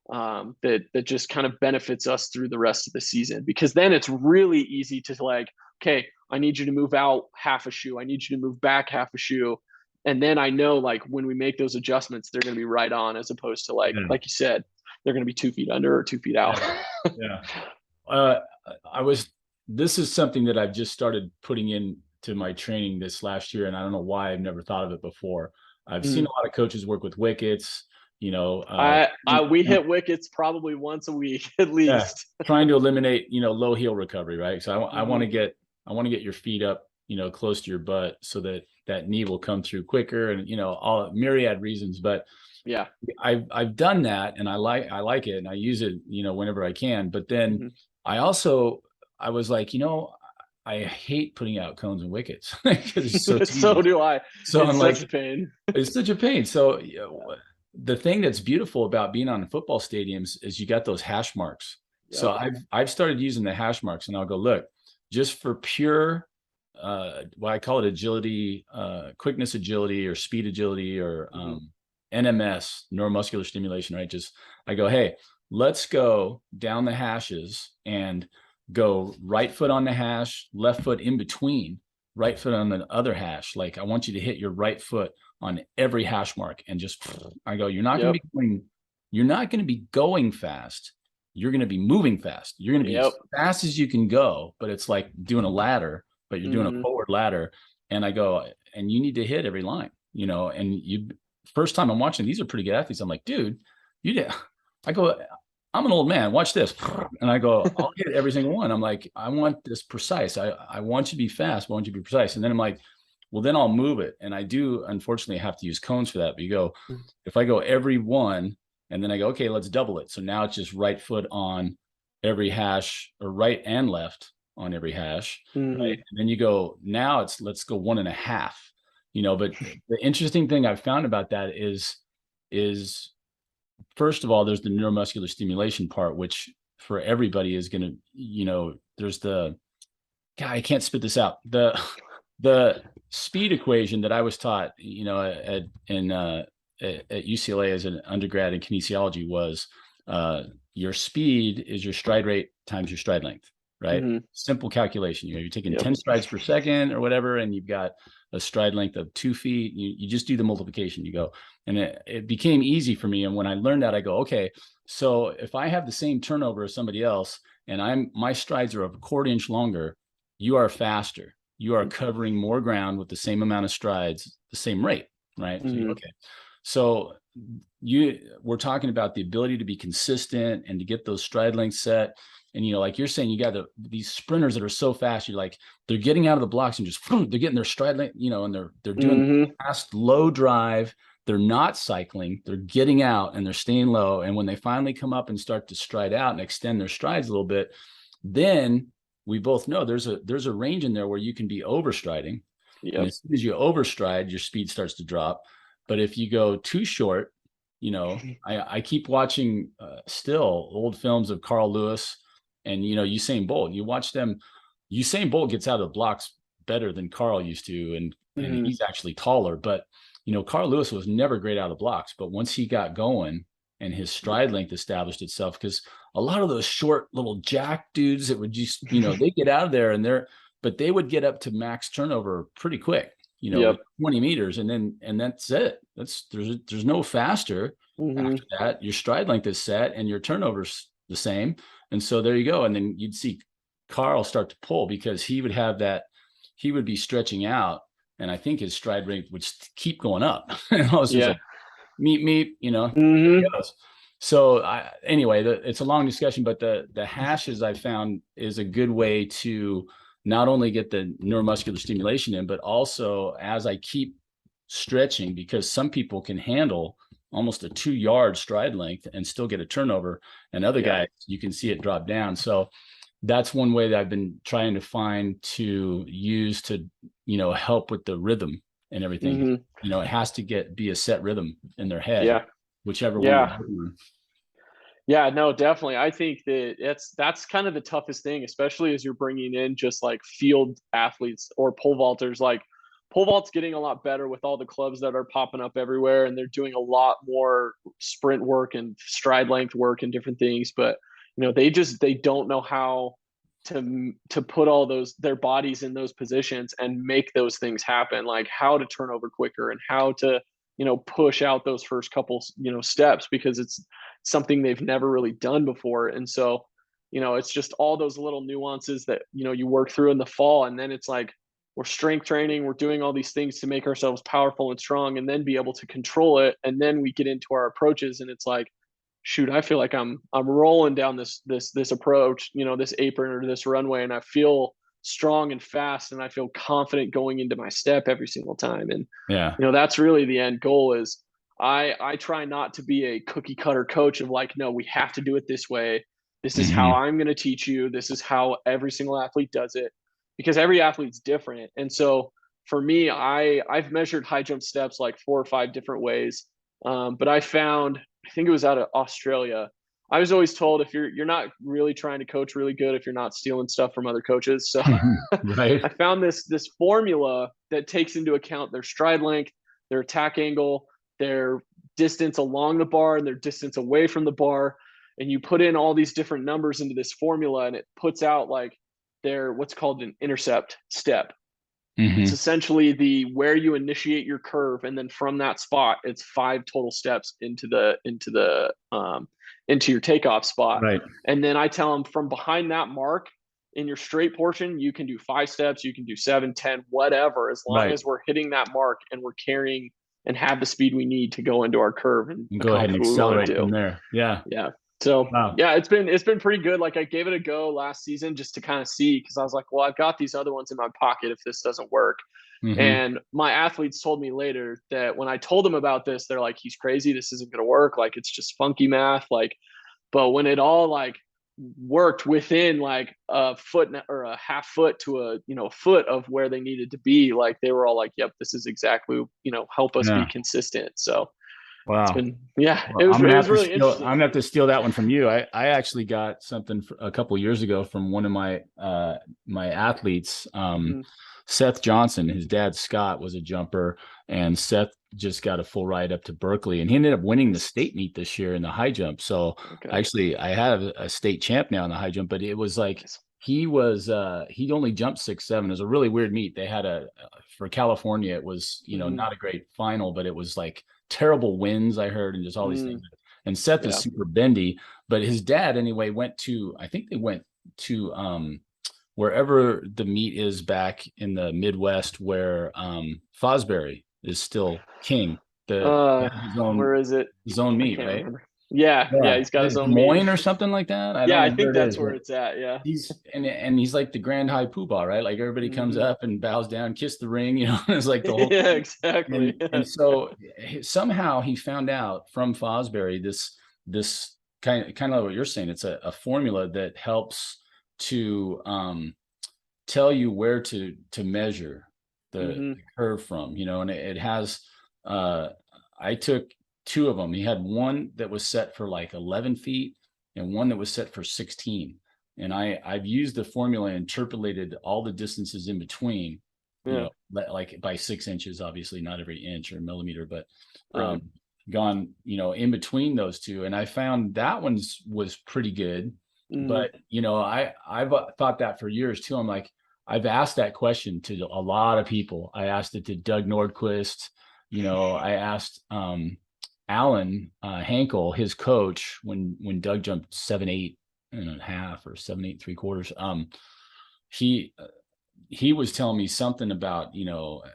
that just kind of benefits us through the rest of the season, because then it's really easy to like, okay, I need you to move out half a shoe. I need you to move back half a shoe. And then I know, like, when we make those adjustments, they're going to be right on, as opposed to Yeah. like you said, they're going to be 2 feet under or 2 feet out. Yeah. Yeah. Uh, I was, this is something that I've just started putting into my training this last year, and I don't know why I've never thought of it before. I've seen Mm. a lot of coaches work with wickets, We hit wickets probably once a week at yeah, least. trying to eliminate, low heel recovery, right? So I want to Mm-hmm. get your feet up, close to your butt, so that that knee will come through quicker, and all myriad reasons. But Yeah. I've done that, and I like it, and I use it, whenever I can. But then Mm-hmm. I was like, I hate putting out cones and wickets because it's so So tedious. do I. So It's I'm such a like, pain. it's such a pain. So Yeah. the thing that's beautiful about being on football stadiums is you got those hash marks. So Yep. I've started using the hash marks, and I'll go, look, just for pure what I call it agility, quickness agility, or speed agility, or Mm-hmm. NMS, neuromuscular stimulation, right? Just I go, hey, let's go down the hashes and go right foot on the hash, left foot in between, right foot on the other hash. Like, I want you to hit your right foot on every hash mark, and just I go, Yep. you're not going to be going fast. You're going to be moving fast. You're going to be Yep. as fast as you can go, but it's like doing a ladder, but you're doing a Mm-hmm. forward ladder. And I go, and you need to hit every line, and you, first time I'm watching, these are pretty good athletes. I'm like, dude, you did. I go, I'm an old man. Watch this. And I go, I'll hit every single one. I'm like, I want this precise. I want you to be fast. I want you to be precise. And then I'm like, well, then I'll move it. And I do, unfortunately, have to use cones for that. But you go, if I go every one, and then I go, okay, let's double it. So now it's just right foot on every hash, or right and left on every hash. Mm-hmm. Right. And then you go, now it's, let's go 1.5, but the interesting thing I've found about that is first of all, there's the neuromuscular stimulation part, which for everybody is going to, there's the, God, I can't spit this out. The speed equation that I was taught, at UCLA as an undergrad in kinesiology was, your speed is your stride rate times your stride length, right? Mm-hmm. Simple calculation. You're taking Yep. 10 strides per second or whatever, and you've got a stride length of 2 feet. You just do the multiplication. You go, and it became easy for me. And when I learned that, I go, okay, so if I have the same turnover as somebody else, and my strides are a 1/4 inch longer, you are faster. You are covering more ground with the same amount of strides, the same rate, right? So Mm-hmm. okay. So we're talking about the ability to be consistent and to get those stride lengths set. And, like you're saying, you got these sprinters that are so fast. You're like, they're getting out of the blocks and just, they're getting their stride length, and they're doing fast, low drive. They're not cycling. They're getting out and they're staying low. And when they finally come up and start to stride out and extend their strides a little bit, then we both know there's a range in there where you can be overstriding. Yep. And as soon as you overstride, your speed starts to drop. But if you go too short, I keep watching still old films of Carl Lewis and, Usain Bolt. You watch them. Usain Bolt gets out of the blocks better than Carl used to. And he's actually taller. But, Carl Lewis was never great out of the blocks. But once he got going and his stride length established itself, because a lot of those short little jack dudes that would just, they get out of there but they would get up to max turnover pretty quick. 20 meters, and that's it. There's no faster after that. Your stride length is set and your turnover's the same. And so there you go. And then you'd see Carl start to pull because he would be stretching out. And I think his stride rate would keep going up. And all like, meet, So anyway, it's a long discussion, but the hashes I found is a good way to not only get the neuromuscular stimulation in, but also as I keep stretching, because some people can handle almost a 2-yard stride length and still get a turnover, and other guys, you can see it drop down. So that's one way that I've been trying to find to use to, help with the rhythm and everything. It has to be a set rhythm in their head, whichever one you're doing. Yeah, no, definitely. I think that that's kind of the toughest thing, especially as you're bringing in just like field athletes or pole vaulters. Like pole vault's getting a lot better with all the clubs that are popping up everywhere, and they're doing a lot more sprint work and stride length work and different things. But they don't know how to put all their bodies in those positions and make those things happen, like how to turn over quicker and how to push out those first couple steps, because it's something they've never really done before. And so it's just all those little nuances that you work through in the fall, and then it's like we're strength training, we're doing all these things to make ourselves powerful and strong, and then be able to control it. And then we get into our approaches, and it's like, shoot, I feel like I'm rolling down this approach, this apron or this runway, and I feel strong and fast, and I feel confident going into my step every single time. And that's really the end goal. Is I try not to be a cookie cutter coach of like, no, we have to do it this way. This is how I'm going to teach you. This is how every single athlete does it, because every athlete's different. And so for me, I've measured high jump steps like 4 or 5 different ways. But I think it was out of Australia. I was always told if you're not really trying to coach really good if you're not stealing stuff from other coaches. So right. I found this formula that takes into account their stride length, their attack angle, their distance along the bar, and their distance away from the bar. And you put in all these different numbers into this formula, and it puts out like their what's called an intercept step. It's essentially where you initiate your curve, and then from that spot, it's 5 total steps into your takeoff spot. Right. And then I tell them from behind that mark in your straight portion, you can do 5 steps, you can do 7, 10, whatever, as long as we're hitting that mark and we're carrying and have the speed we need to go into our curve and go ahead and accelerate from there. Yeah. So it's been pretty good. Like I gave it a go last season just to kind of see, because I was like, well, I've got these other ones in my pocket if this doesn't work. And my athletes told me later that when I told them about this, they're like, he's crazy. This isn't going to work. Like, it's just funky math. Like, but when it all like worked within like a foot or a half foot to a foot of where they needed to be, like they were all like, yep, this is exactly, help us be consistent. So wow. It was really interesting. I'm gonna have to steal that one from you. I actually got something a couple years ago from one of my my athletes, Seth Johnson. His dad Scott was a jumper, and Seth just got a full ride up to Berkeley, and he ended up winning the state meet this year in the high jump. So actually, I have a state champ now in the high jump, but it was like he only jumped 6'7". It was a really weird meet. They had for California, it was not a great final, but it was like terrible winds, I heard, and just all these things. And Seth is super bendy, but his dad anyway I think they went to wherever the meet is back in the Midwest, where Fosbury is still king. Where is it? his own I meet, can't right? remember. Yeah, Yeah, he's got his Des own meet. Moines or something like that. I don't Yeah, know I where think it that's is, where but it's at. Yeah. and he's like the grand high poobah, right? Like everybody comes Hmm. up and bows down, kiss the ring, it's like the whole Yeah, thing. exactly. And so somehow he found out from Fosbury this kind of what you're saying. It's a formula that helps to tell you where to measure the Hmm. curve from, and it has I took two of them. He had one that was set for like 11 feet and one that was set for 16. And I've used the formula and interpolated all the distances in between, Yeah. like by 6 inches, obviously not every inch or millimeter, but Right. gone, in between those two. And I found that was pretty good. Hmm. But, I've thought that for years too. I'm like, I've asked that question to a lot of people. I asked it to Doug Nordquist. I asked Alan Hankel, his coach, when Doug jumped 7'8.5" or 7'8.75". He was telling me something about,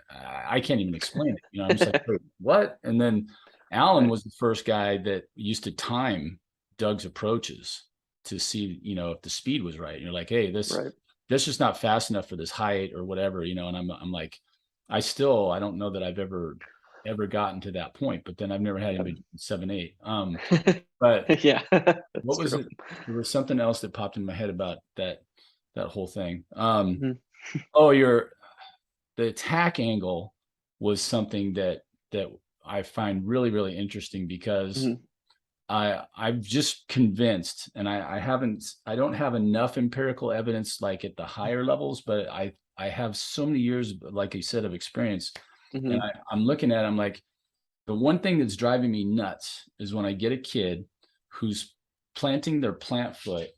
I can't even explain it. I'm just like, wait, what? And then Alan Right. was the first guy that used to time Doug's approaches to see, if the speed was right. And you're like, hey, Right. this just not fast enough for this height or whatever, and I'm like, I don't know that I've ever gotten to that point, but then I've never had anybody 7'8". But Yeah, what that's was true. it? There was something else that popped in my head about that whole thing. Hmm. Oh, the attack angle was something that I find really, really interesting because Hmm. I'm just convinced, and I don't have enough empirical evidence like at the higher levels, but I have so many years, like you said, of experience, and Hmm. I'm looking at, I'm like, the one thing that's driving me nuts is when I get a kid who's planting their plant foot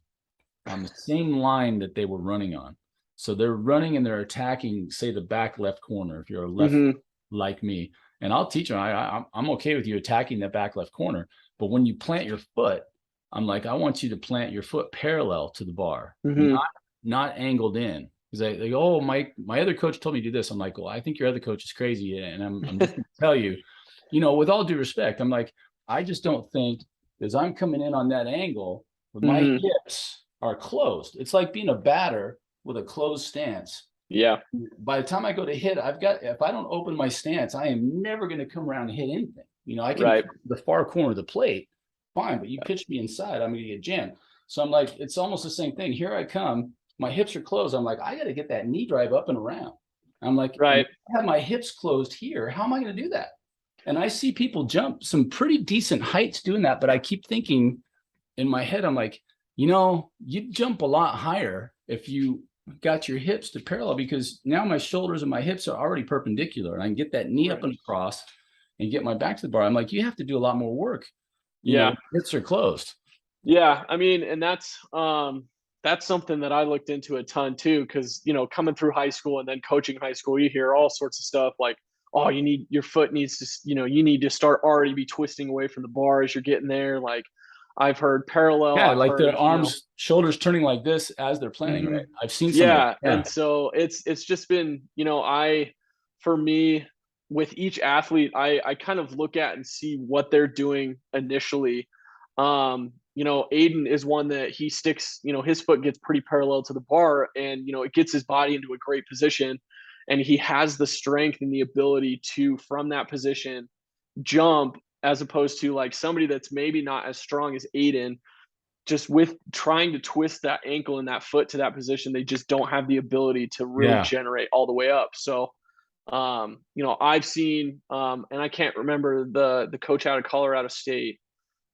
on the same line that they were running on. So they're running and they're attacking, say, the back left corner. If you're a left Hmm. like me, and I'll teach them, I'm okay with you attacking the back left corner. But when you plant your foot, I'm like, I want you to plant your foot parallel to the bar, Hmm. not angled in. Because they go, oh, my other coach told me to do this. I'm like, well, I think your other coach is crazy, and I'm just going to tell you, with all due respect, I'm like, I just don't think, because I'm coming in on that angle with my Hmm. hips are closed. It's like being a batter with a closed stance. Yeah. By the time I go to hit, if I don't open my stance, I am never going to come around and hit anything. I can Right. come to the far corner of the plate, fine, but you pitch me inside, I'm going to get jammed. So I'm like, it's almost the same thing. Here I come, my hips are closed. I'm like, I got to get that knee drive up and around. I'm like, and Right. I have my hips closed here. How am I going to do that? And I see people jump some pretty decent heights doing that, but I keep thinking in my head, I'm like, you'd jump a lot higher if you got your hips to parallel, because now my shoulders and my hips are already perpendicular and I can get that knee up Right. and across and get my back to the bar. I'm like, you have to do a lot more work, Yeah. hips are closed. Yeah. I mean, and that's something that I looked into a ton too, because coming through high school and then coaching high school, you hear all sorts of stuff like, oh, your foot needs to, you need to start already be twisting away from the bar as you're getting there. Like I've heard parallel, Yeah, I've like heard, their arms, shoulders turning like this as they're planning, mhm. right? I've seen some of Yeah, that. Yeah. and so it's just been, for me, with each athlete, I kind of look at and see what they're doing initially. Aiden is one that he sticks, his foot gets pretty parallel to the bar, and it gets his body into a great position, and he has the strength and the ability to, from that position, jump, as opposed to like somebody that's maybe not as strong as Aiden, just with trying to twist that ankle and that foot to that position, they just don't have the ability to really Yeah. generate all the way up. So, I've seen, and I can't remember the coach out of Colorado State.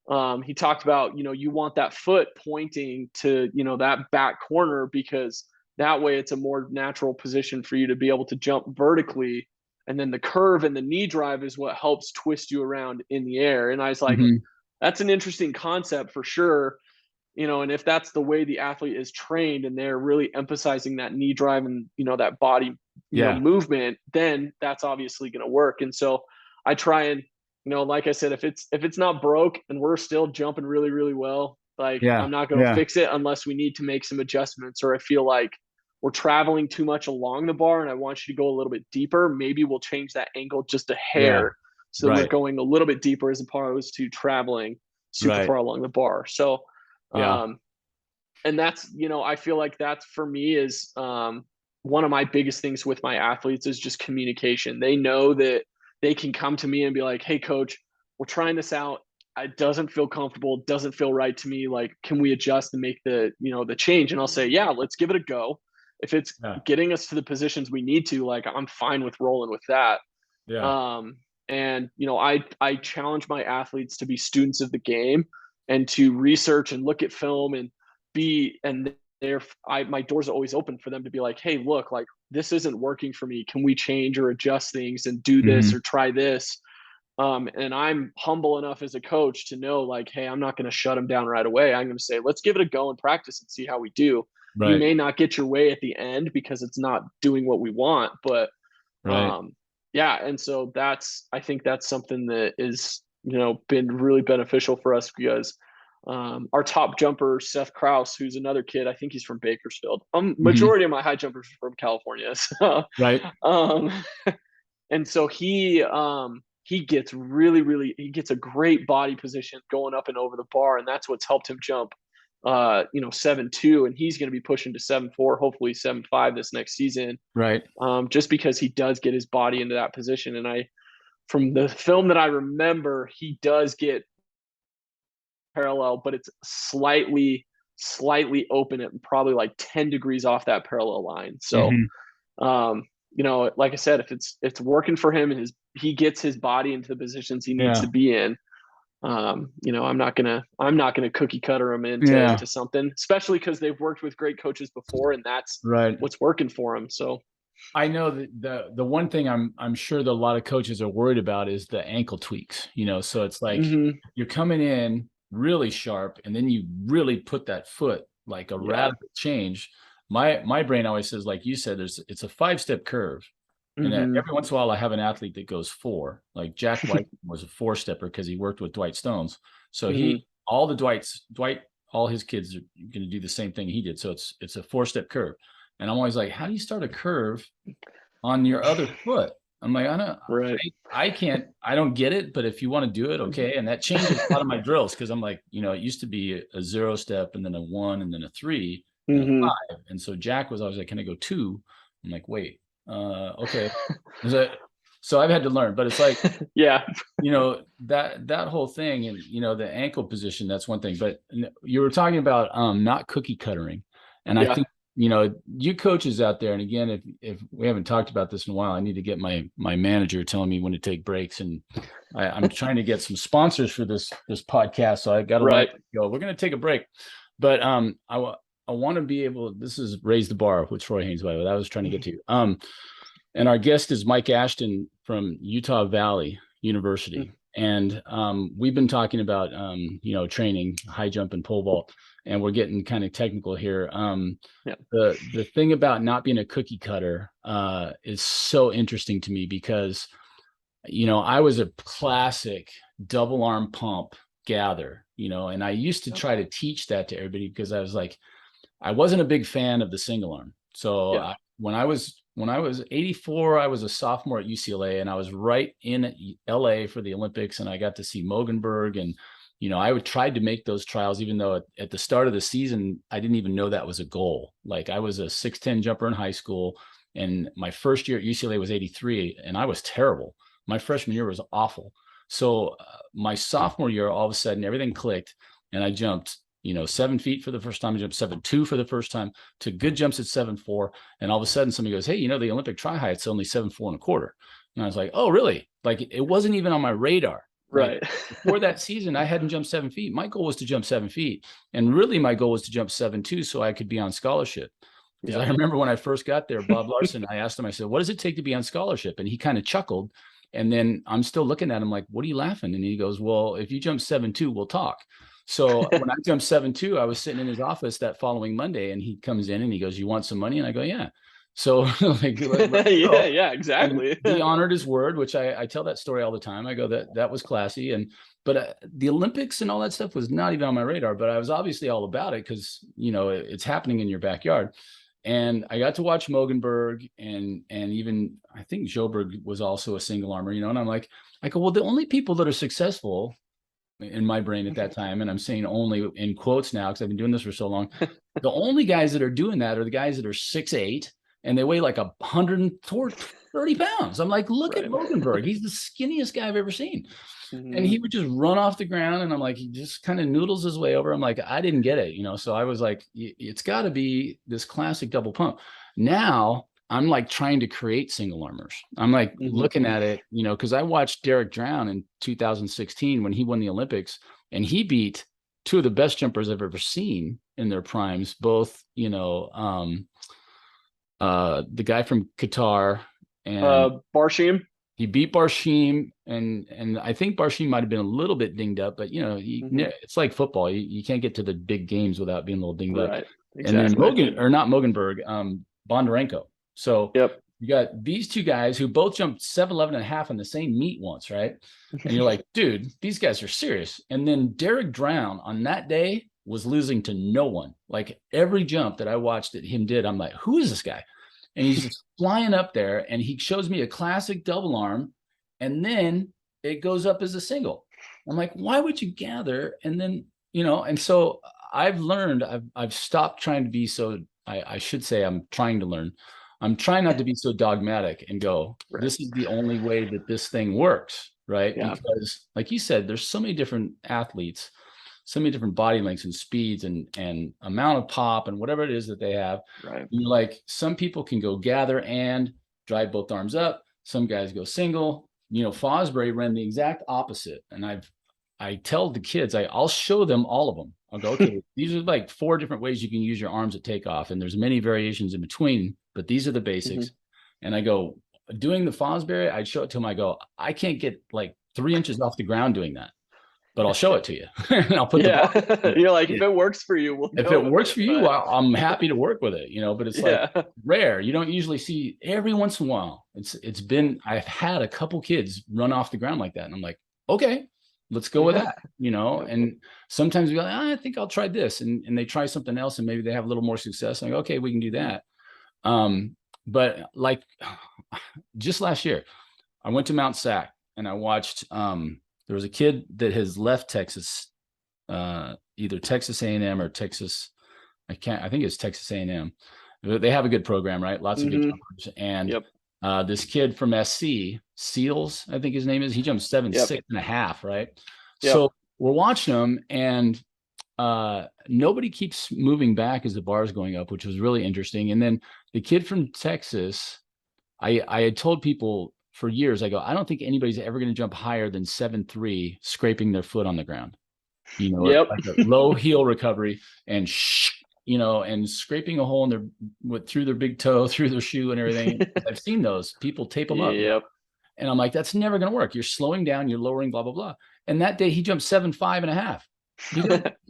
He talked about, you want that foot pointing to, that back corner, because that way it's a more natural position for you to be able to jump vertically. And then the curve and the knee drive is what helps twist you around in the air. And I was like, Mm-hmm. that's an interesting concept for sure. And if that's the way the athlete is trained and they're really emphasizing that knee drive and, that body, Yeah. movement, then that's obviously going to work. And so I try and, like I said, if it's not broke and we're still jumping really, really well, like Yeah. I'm not going to Yeah. fix it unless we need to make some adjustments, or I feel like we're traveling too much along the bar and I want you to go a little bit deeper. Maybe we'll change that angle just a Yeah. hair. So we're Right. going a little bit deeper as opposed to traveling super Right. far along the bar. So, Yeah. and that's, I feel like that's for me is one of my biggest things with my athletes is just communication. They know that they can come to me and be like, hey coach, we're trying this out. It doesn't feel comfortable, doesn't feel right to me. Like, can we adjust and make the change? And I'll say, yeah, let's give it a go. If it's Yeah. getting us to the positions we need to, like, I'm fine with rolling with that. Yeah. um, and I challenge my athletes to be students of the game and to research and look at film and be and there I my doors are always open for them to be like, hey, look, like this isn't working for me. Can we change or adjust things and do this Hmm. or try this? And I'm humble enough as a coach to know, like, hey, I'm not going to shut them down right away. I'm going to say, let's give it a go and practice and see how we do. You Right. may not get your way at the end because it's not doing what we want, but Right. um, yeah. And so I think that's something that is, been really beneficial for us because our top jumper, Seth Kraus, who's another kid, I think he's from Bakersfield. Hmm. Majority of my high jumpers are from California. So, Right. um, and so he gets he gets a great body position going up and over the bar, and that's what's helped him jump 7.2, and he's going to be pushing to 7.4, hopefully 7.5 this next season. Right. Just because he does get his body into that position. And from the film that I remember, he does get parallel, but it's slightly open at probably like 10 degrees off that parallel line. So, Hmm. like I said, if it's working for him and he gets his body into the positions he needs Yeah. to be in, I'm not gonna cookie cutter him into Yeah. to something, especially because they've worked with great coaches before and that's Right. what's working for them. So I know that the one thing I'm sure that a lot of coaches are worried about is the ankle tweaks, so it's like mhm, you're coming in really sharp and then you really put that foot like a yeah. radical change. My brain always says, like you said, it's a 5-step curve. And Mhm, every once in a while I have an athlete that goes 4. Like Jack White was a 4-stepper because he worked with Dwight Stones. So mhm. Dwight, all his kids are going to do the same thing he did. So it's a 4-step curve. And I'm always like, how do you start a curve on your other foot? I'm like, Right. I can't, I don't get it, but if you want to do it, okay. And that changes a lot of my drills because I'm like, it used to be a 0 step and then a 1 and then a 3 and a Mhm. 5. And so Jack was always like, can I go 2? I'm like, wait, okay. So I've had to learn, but it's like, Yeah. that whole thing and, the ankle position, that's one thing, but you were talking about not cookie cuttering. And I Yeah. think, you coaches out there, and again, if we haven't talked about this in a while, I need to get my manager telling me when to take breaks. And I'm trying to get some sponsors for this podcast. So I got to let Right. it go. We're going to take a break, but I want to be able, this is Raise the Bar with Troy Haynes, by the way, that I was trying to get to. And our guest is Mike Ashton from Utah Valley University. And we've been talking about, training, high jump and pole vault, and we're getting kind of technical here. Yeah. The thing about not being a cookie cutter is so interesting to me because, I was a classic double arm pump gather, and I used to try to teach that to everybody because I was like, I wasn't a big fan of the single arm. So Yeah. when I was 84, I was a sophomore at UCLA, and I was right in LA for the Olympics, and I got to see Mogenberg, and I would try to make those trials, even though at the start of the season I didn't even know that was a goal. Like I was a 6'10" jumper in high school, and my first year at UCLA was 83, and I was terrible. My freshman year was awful. So my sophomore year, all of a sudden everything clicked, and I jumped 7 feet for the first time. I jumped 7.2 for the first time, to good jumps at 7.4. And all of a sudden somebody goes, hey, the Olympic tri high, it's only 7.4 1/4. And I was like, oh, really? Like it wasn't even on my radar. Like Right. before that season, I hadn't jumped 7 feet. My goal was to jump 7 feet. And really my goal was to jump 7.2 so I could be on scholarship. Because Yeah. I remember when I first got there, Bob Larson, I asked him, I said, what does it take to be on scholarship? And he kind of chuckled. And then I'm still looking at him like, what are you laughing? And he goes, well, if you jump 7.2, we'll talk. So when I jumped 7.2, I was sitting in his office that following Monday, and he comes in and he goes, you want some money? And I go, yeah. So like, let's Yeah. go. Yeah. And Exactly. he honored his word, which I tell that story all the time. I go, that was classy. But the Olympics and all that stuff was not even on my radar, but I was obviously all about it because, it's happening in your backyard. And I got to watch Mogenberg and even I think Joberg was also a single armor, and I'm like, I go, well, the only people that are successful in my brain at that time, and I'm saying only in quotes now because I've been doing this for so long, the only guys that are doing that are the guys that are 6'8" and they weigh like 130 pounds. I'm like, look at Mogenberg. He's the skinniest guy I've ever seen. And he would just run off the ground. And I'm like, he just kind of noodles his way over. I'm like, I didn't get it, So I was like, it's got to be this classic double pump. Now I'm like trying to create single armors. I'm like looking at it, because I watched Derek Drown in 2016 when he won the Olympics, and he beat two of the best jumpers I've ever seen in their primes, both, the guy from Qatar and Barshim. He beat Barshim, and I think Barshim might have been a little bit dinged up, but it's like football. You can't get to the big games without being a little dinged up. Exactly. And then Mogenberg, Bondarenko. So you got these two guys who both jumped 7'11" and a half on the same meet once, right? And you're like, dude, these guys are serious. And then Derek Drown on that day was losing to no one. Like every jump that I watched that him did, I'm like, who is this guy? And he's just flying up there, and he shows me a classic double arm, and then it goes up as a single. I'm like, why would you gather? And then, and so I've learned, I've stopped trying to be so, I should say I'm trying to learn. I'm trying not to be so dogmatic and go, this is the only way that this thing works, right? Yeah. Because like you said, there's so many different athletes, so many different body lengths and speeds and amount of pop and whatever it is that they have. Right. And like some people can go gather and drive both arms up. Some guys go single. Fosbury ran the exact opposite. And I tell the kids, I'll show them all of them. I'll go, okay, these are like 4 different ways you can use your arms at takeoff. And there's many variations in between, but these are the basics. And I go, doing the Fosbury, I'd show it to them. I go, I can't get like 3 inches off the ground doing that, but I'll show it to you. And I'll put the You're like, if it works for you, if it works for you, I'm happy to work with it, but it's like rare. You don't usually see. Every once in a while. I've had a couple kids run off the ground like that. And I'm like, okay, let's go with that, and sometimes we go, I think I'll try this. And they try something else and maybe they have a little more success. I'm like, okay, we can do that. But like just last year, I went to Mount Sac and I watched, there was a kid that has left Texas, either Texas A&M or Texas. I think it's Texas A&M. They have a good program, right? Lots of good jumpers. And this kid from SC, Seals, I think his name is, he jumped 7'6" and a half, right? So we're watching him, and nobody keeps moving back as the bar is going up, which was really interesting. And then the kid from Texas, I had told people for years, I go, I don't think anybody's ever going to jump higher than 7'3", scraping their foot on the ground. Like a low heel recovery and and scraping a hole in through their big toe, through their shoe and everything. I've seen those people tape them up. And I'm like, that's never going to work. You're slowing down, you're lowering, blah, blah, blah. And that day he jumped 7'5" and a half. He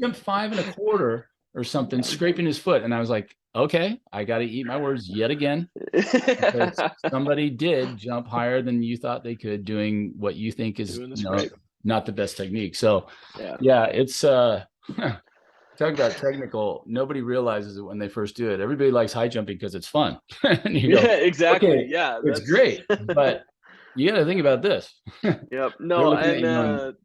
jumped 5 1/4 or something, scraping his foot. And I was like, okay, I got to eat my words yet again. Because somebody did jump higher than you thought they could, doing what you think is not the best technique. So it's talk about technical. Nobody realizes it when they first do it. Everybody likes high jumping because it's fun. And you go, exactly. Okay, it's great, but you got to think about this. No, and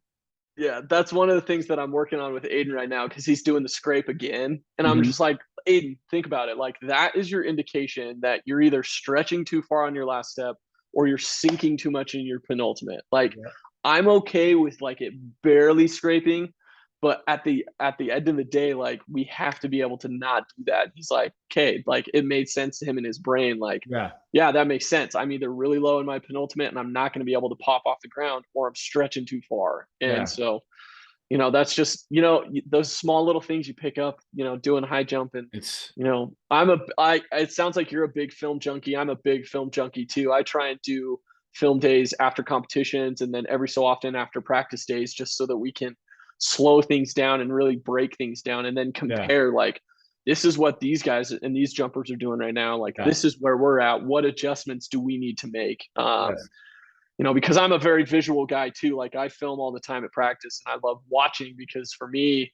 that's one of the things that I'm working on with Aiden right now, because he's doing the scrape again, and I'm just like, Aiden, think about it. Like, that is your indication that you're either stretching too far on your last step or you're sinking too much in your penultimate. Like, I'm okay with like it barely scraping, but at the end of the day, like, we have to be able to not do that. He's like, okay, like, it made sense to him in his brain. Like, yeah, that makes sense. I'm either really low in my penultimate and I'm not going to be able to pop off the ground, or I'm stretching too far. And so, that's just, those small little things you pick up, doing high jump. And it's, it sounds like you're a big film junkie. I'm a big film junkie too. I try and do film days after competitions, and then every so often after practice days, just so that we can slow things down and really break things down, and then compare like, this is what these guys and these jumpers are doing right now. Like, this is where we're at. What adjustments do we need to make? Because I'm a very visual guy too. Like, I film all the time at practice, and I love watching, because for me,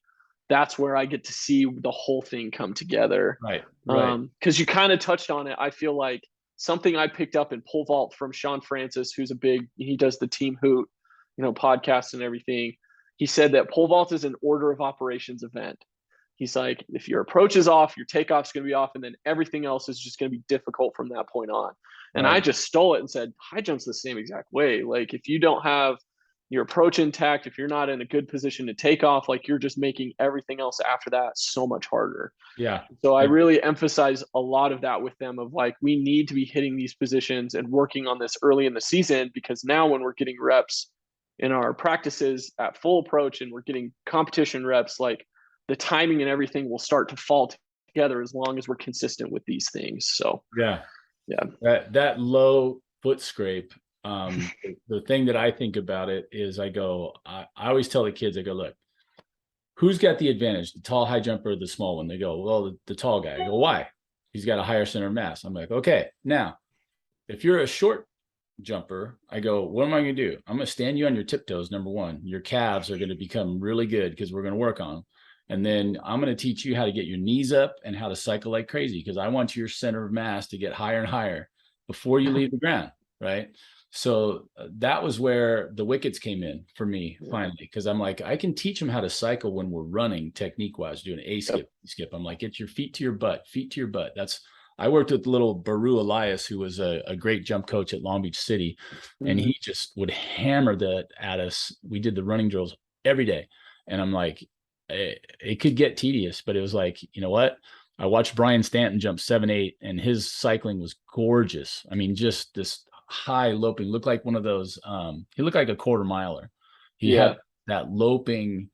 that's where I get to see the whole thing come together. Right. Right. Because you kind of touched on it. I feel like something I picked up in pole vault from Sean Francis, who's he does the Team Hoot, podcast and everything. He said that pole vault is an order of operations event. He's like, if your approach is off, your takeoff's going to be off, and then everything else is just going to be difficult from that point on. And Right. I just stole it and said, high jump's the same exact way. Like, if you don't have your approach intact, if you're not in a good position to take off, like, you're just making everything else after that so much harder. Yeah. So I really emphasize a lot of that with them of like, we need to be hitting these positions and working on this early in the season, because now when we're getting reps in our practices at full approach and we're getting competition reps, like, the timing and everything will start to fall together as long as we're consistent with these things. So Yeah. yeah. That low foot scrape, the thing that I think about it is I always tell the kids, I go, look, who's got the advantage, the tall high jumper or the small one? They go, well, the tall guy. I go, why? He's got a higher center of mass. I'm like, okay, now if you're a short jumper, I go, what am I going to do? I'm going to stand you on your tiptoes. Number one, your calves are going to become really good because we're going to work on them. And then I'm going to teach you how to get your knees up and how to cycle like crazy, because I want your center of mass to get higher and higher before you leave the ground. Right. So that was where the wickets came in for me finally, because I'm like, I can teach them how to cycle when we're running technique wise, doing a skip, skip. I'm like, get your feet to your butt, feet to your butt. I worked with little Baru Elias, who was a great jump coach at Long Beach City, and he just would hammer that at us. We did the running drills every day. And I'm like, it could get tedious, but it was like, you know what? I watched Brian Stanton jump 7'8", and his cycling was gorgeous. I mean, just this high loping, looked like one of those, he looked like a quarter miler. He had that loping,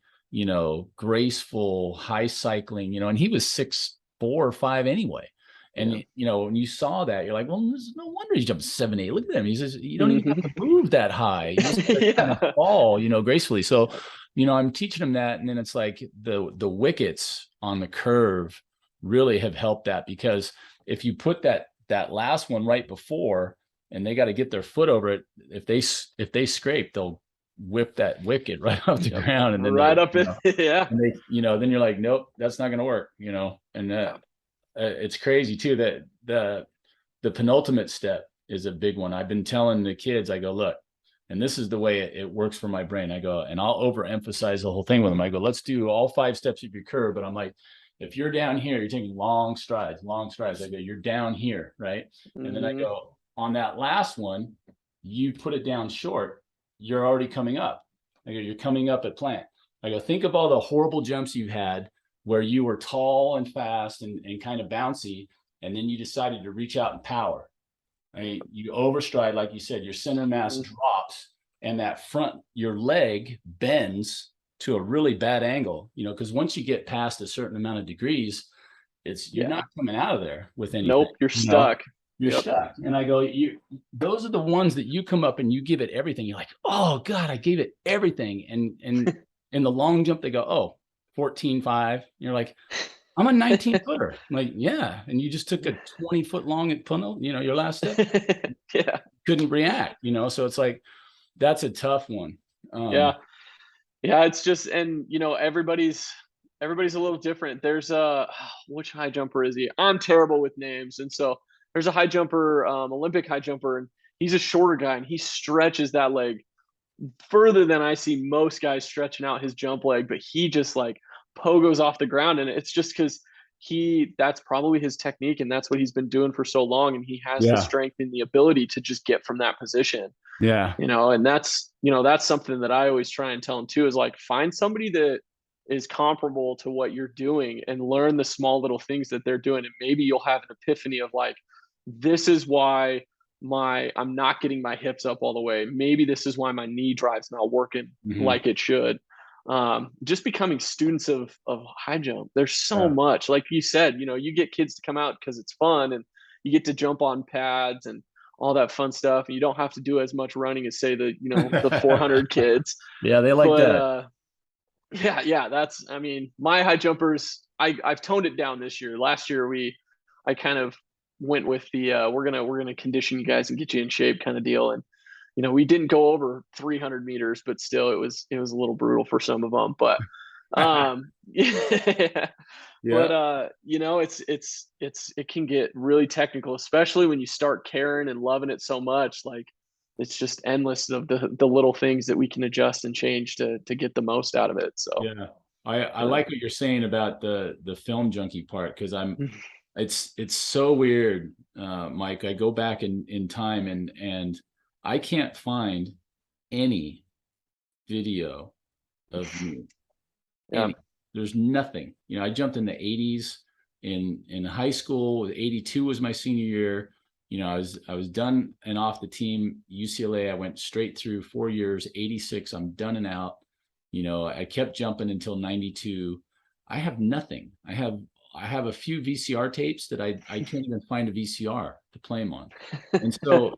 graceful high cycling, and he was 6'4" or 5" anyway. And, when you saw that, you're like, well, there's no wonder he's jumping 7'8". Look at him. He says, you don't even have to move that high. You just kind of fall, gracefully. So, I'm teaching him that. And then it's like the wickets on the curve really have helped that, because if you put that last one right before, and they got to get their foot over it, if they scrape, they'll whip that wicket right off the ground. And then right up in, and they, then you're like, nope, that's not going to work, and it's crazy too, that the penultimate step is a big one. I've been telling the kids, I go, look, and this is the way it works for my brain. I go, and I'll overemphasize the whole thing with them. I go, let's do all 5 steps of your curve. But I'm like, if you're down here, you're taking long strides. I go, you're down here, right? And then I go, on that last one, you put it down short, you're already coming up. I go, you're coming up at plant. I go, think of all the horrible jumps you've had where you were tall and fast and kind of bouncy, and then you decided to reach out and power. I mean, you overstride, like you said, your center mass drops, and that front, your leg bends to a really bad angle, because once you get past a certain amount of degrees, you're not coming out of there with anything. Nope, you're stuck. You're stuck. And I go, those are the ones that you come up and you give it everything. You're like, oh God, I gave it everything. And in the long jump, they go, oh, 14.5. You're like, I'm a 19-footer. I'm like, yeah. And you just took a 20-foot long funnel, your last step. Couldn't react, so it's like, that's a tough one. Yeah, it's just, and everybody's a little different. There's which high jumper is he? I'm terrible with names. And so there's a high jumper, Olympic high jumper, and he's a shorter guy, and he stretches that leg further than I see most guys stretching out his jump leg, but he just like pogos off the ground. And it's just because that's probably his technique, and that's what he's been doing for so long, and he has the strength and the ability to just get from that position. And that's something that I always try and tell him too, is like, find somebody that is comparable to what you're doing and learn the small little things that they're doing, and maybe you'll have an epiphany of like, this is why I'm not getting my hips up all the way. Maybe this is why my knee drive's not working like it should. Just becoming students of high jump. There's so much, like you said, you get kids to come out because it's fun, and you get to jump on pads and all that fun stuff. And you don't have to do as much running as, say, the 400 kids. Yeah, they like that. That's, I mean, my high jumpers, I've toned it down this year. Last year I kind of went with the we're gonna condition you guys and get you in shape kind of deal. And we didn't go over 300 meters, but still it was a little brutal for some of them. But Yeah. But Yeah. it can get really technical, especially when you start caring and loving it so much. Like it's just endless of the little things that we can adjust and change to get the most out of it. So Yeah. I yeah. like what you're saying about the film junkie part, because it's so weird, Mike. I go back in time, and I can't find any video of me. Yeah. Any. There's nothing. I jumped in the 80s in high school. 82 was my senior year. I was done and off the team. UCLA, I went straight through 4 years. 86, I'm done and out. I kept jumping until 92. I have nothing. I have a few VCR tapes that I can't even find a VCR to play them on. And so,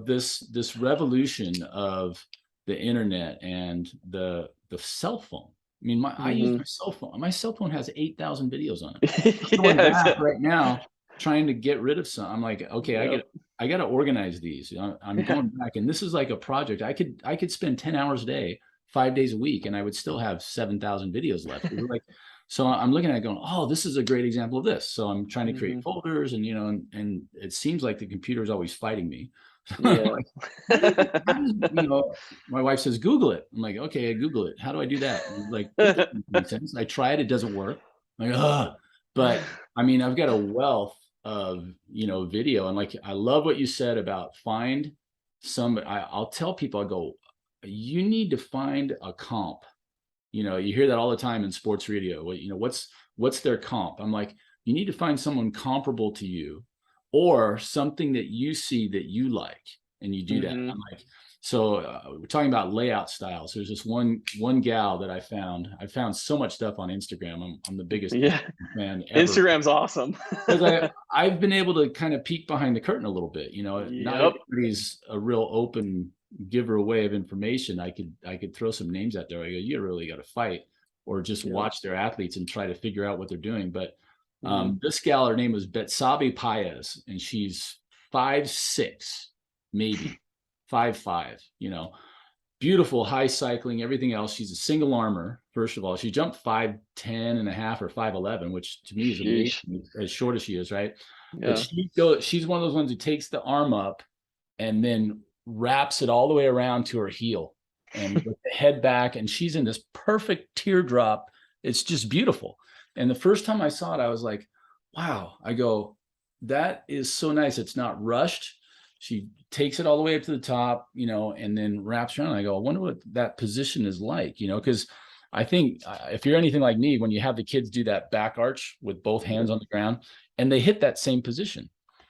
this revolution of the internet and the cell phone. I mean, I use Hmm. my cell phone. My cell phone has 8,000 videos on it. I'm going Yeah. back right now, trying to get rid of some. I'm like, okay, Yep. I got to organize these. I'm Yeah. going back, and this is like a project. I could spend 10 hours a day, 5 days a week, and I would still have 7,000 videos left. So I'm looking at it going, oh, this is a great example of this. So I'm trying to create Hmm. folders, and it seems like the computer is always fighting me. Yeah. Like, my wife says, Google it. I'm like, okay, I Google it. How do I do that? And like, that doesn't make sense. I try it. It doesn't work. I'm like, but I mean, I've got a wealth of, video. And like, I love what you said about find I'll tell people, I go, you need to find a comp. You hear that all the time in sports radio. What's their comp? I'm like, you need to find someone comparable to you, or something that you see that you like, and you do that. Hmm. I'm like, so we're talking about layout styles. There's this one gal that I found. I found so much stuff on Instagram. I'm the biggest Yeah. Instagram fan ever, Instagram's awesome. because I've been able to kind of peek behind the curtain a little bit. Not Yep. everybody's a real open giver away of information. I could throw some names out there. I go, you really got to fight, or just Yep. watch their athletes and try to figure out what they're doing. But Hmm. this gal, her name was Betsabe Paez, and she's 5'6", maybe 5'5". Beautiful, high cycling, everything else. She's a single armor. First of all, she jumped 5'10" and a half or 5'11", which to me is Sheesh. amazing, as short as she is, right? But Yeah. she's one of those ones who takes the arm up and then wraps it all the way around to her heel, and with the head back, and she's in this perfect teardrop. It's just beautiful. And the first time I saw it, I was like, wow. I go, that is so nice. It's not rushed. She takes it all the way up to the top, and then wraps around. I go, I wonder what that position is like, because I think if you're anything like me, when you have the kids do that back arch with both hands Yep. on the ground, and they hit that same position.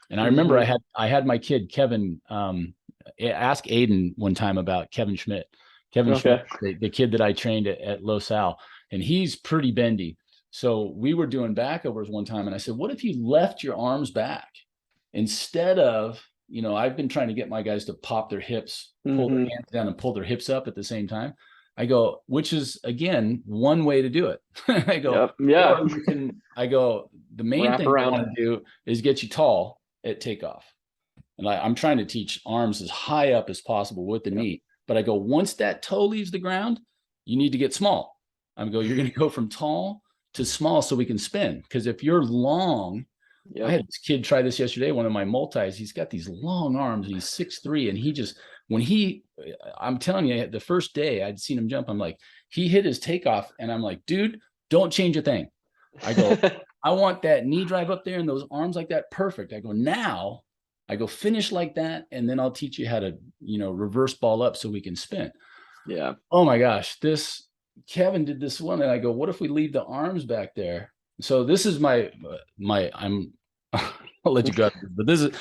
And I remember Hmm. I had my kid Kevin, ask Aiden one time about Kevin Schmidt. Kevin Schmidt, Okay. the kid that I trained at Los Al, and he's pretty bendy. So we were doing backovers one time, and I said, "What if you left your arms back instead of, I've been trying to get my guys to pop their hips, pull their Hmm. hands down, and pull their hips up at the same time." I go, which is again one way to do it. I go, Yep. Yeah. or you can. I go, the main Wrap thing I around. want to do is get you tall at takeoff. And I'm trying to teach arms as high up as possible with the Yep. knee. But I go, once that toe leaves the ground, you need to get small. You're going to go from tall to small so we can spin. Because if you're long, I Yep. had this kid try this yesterday, one of my multis. He's got these long arms, and he's 6'3", and I'm telling you, the first day I'd seen him jump, I'm like, he hit his takeoff, and I'm like, dude, don't change a thing. I go, I want that knee drive up there and those arms like that. Perfect. I go finish like that, and then I'll teach you how to, reverse ball up so we can spin. Yeah. Oh my gosh, Kevin did this one, and I go, what if we leave the arms back there? So this is I'll let you go, but this is,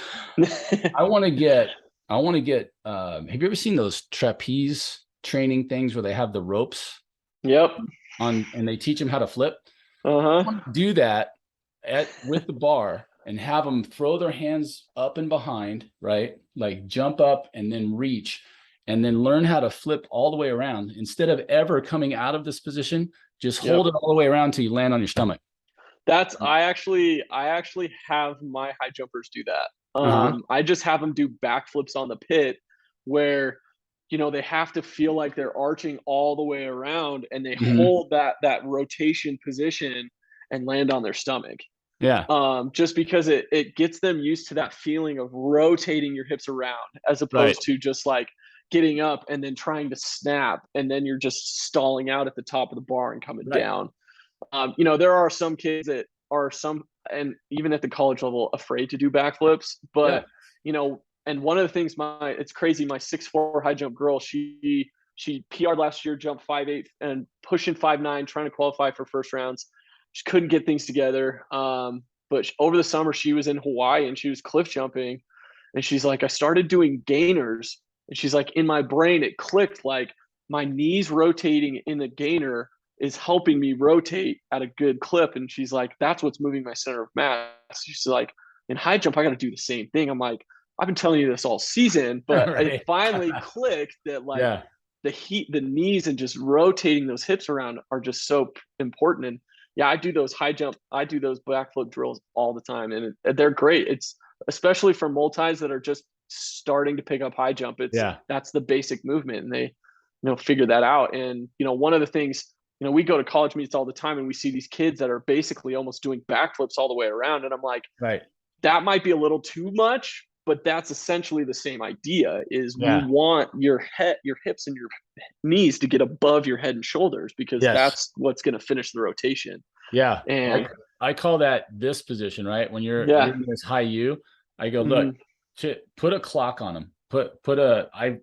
I want to get, have you ever seen those trapeze training things where they have the ropes Yep. on, and they teach them how to flip? Uh-huh. Do that with the bar, and have them throw their hands up and behind, right? Like jump up and then reach, and then learn how to flip all the way around instead of ever coming out of this position. Just Yep. hold it all the way around till you land on your stomach. I actually have my high jumpers do that. Uh-huh. I just have them do backflips on the pit where they have to feel like they're arching all the way around, and they Mhm. hold that rotation position and land on their stomach. Yeah. Just because it gets them used to that feeling of rotating your hips around, as Right. opposed to just like getting up and then trying to snap, and then you're just stalling out at the top of the bar and coming Right. down. There are some kids that are and even at the college level, afraid to do backflips. Yeah. And one of the things, it's crazy. My 6'4" high jump girl, she PR'd last year, jumped 5'8" and pushing 5'9", trying to qualify for first rounds. She couldn't get things together. But over the summer, she was in Hawaii and she was cliff jumping, and she's like, I started doing gainers, and she's like, in my brain, it clicked, like my knees rotating in the gainer is helping me rotate at a good clip. And she's like, that's what's moving my center of mass. She's like, in high jump, I got to do the same thing. I'm like, I've been telling you this all season, but it Right. finally clicked that like Yeah. the knees and just rotating those hips around are just so important. And yeah, I do those backflip drills all the time, and they're great. It's especially for multis that are just starting to pick up high jump. Yeah. That's the basic movement, and they figure that out. And one of the things, we go to college meets all the time, and we see these kids that are basically almost doing backflips all the way around, and I'm like, Right. that might be a little too much, but that's essentially the same idea. Is you Yeah. want your hips and your knees to get above your head and shoulders, because Yes. that's what's going to finish the rotation. Yeah. And I call that this position, right? When you're yeah. in this high U, I go, look, Mhm. put a clock on them.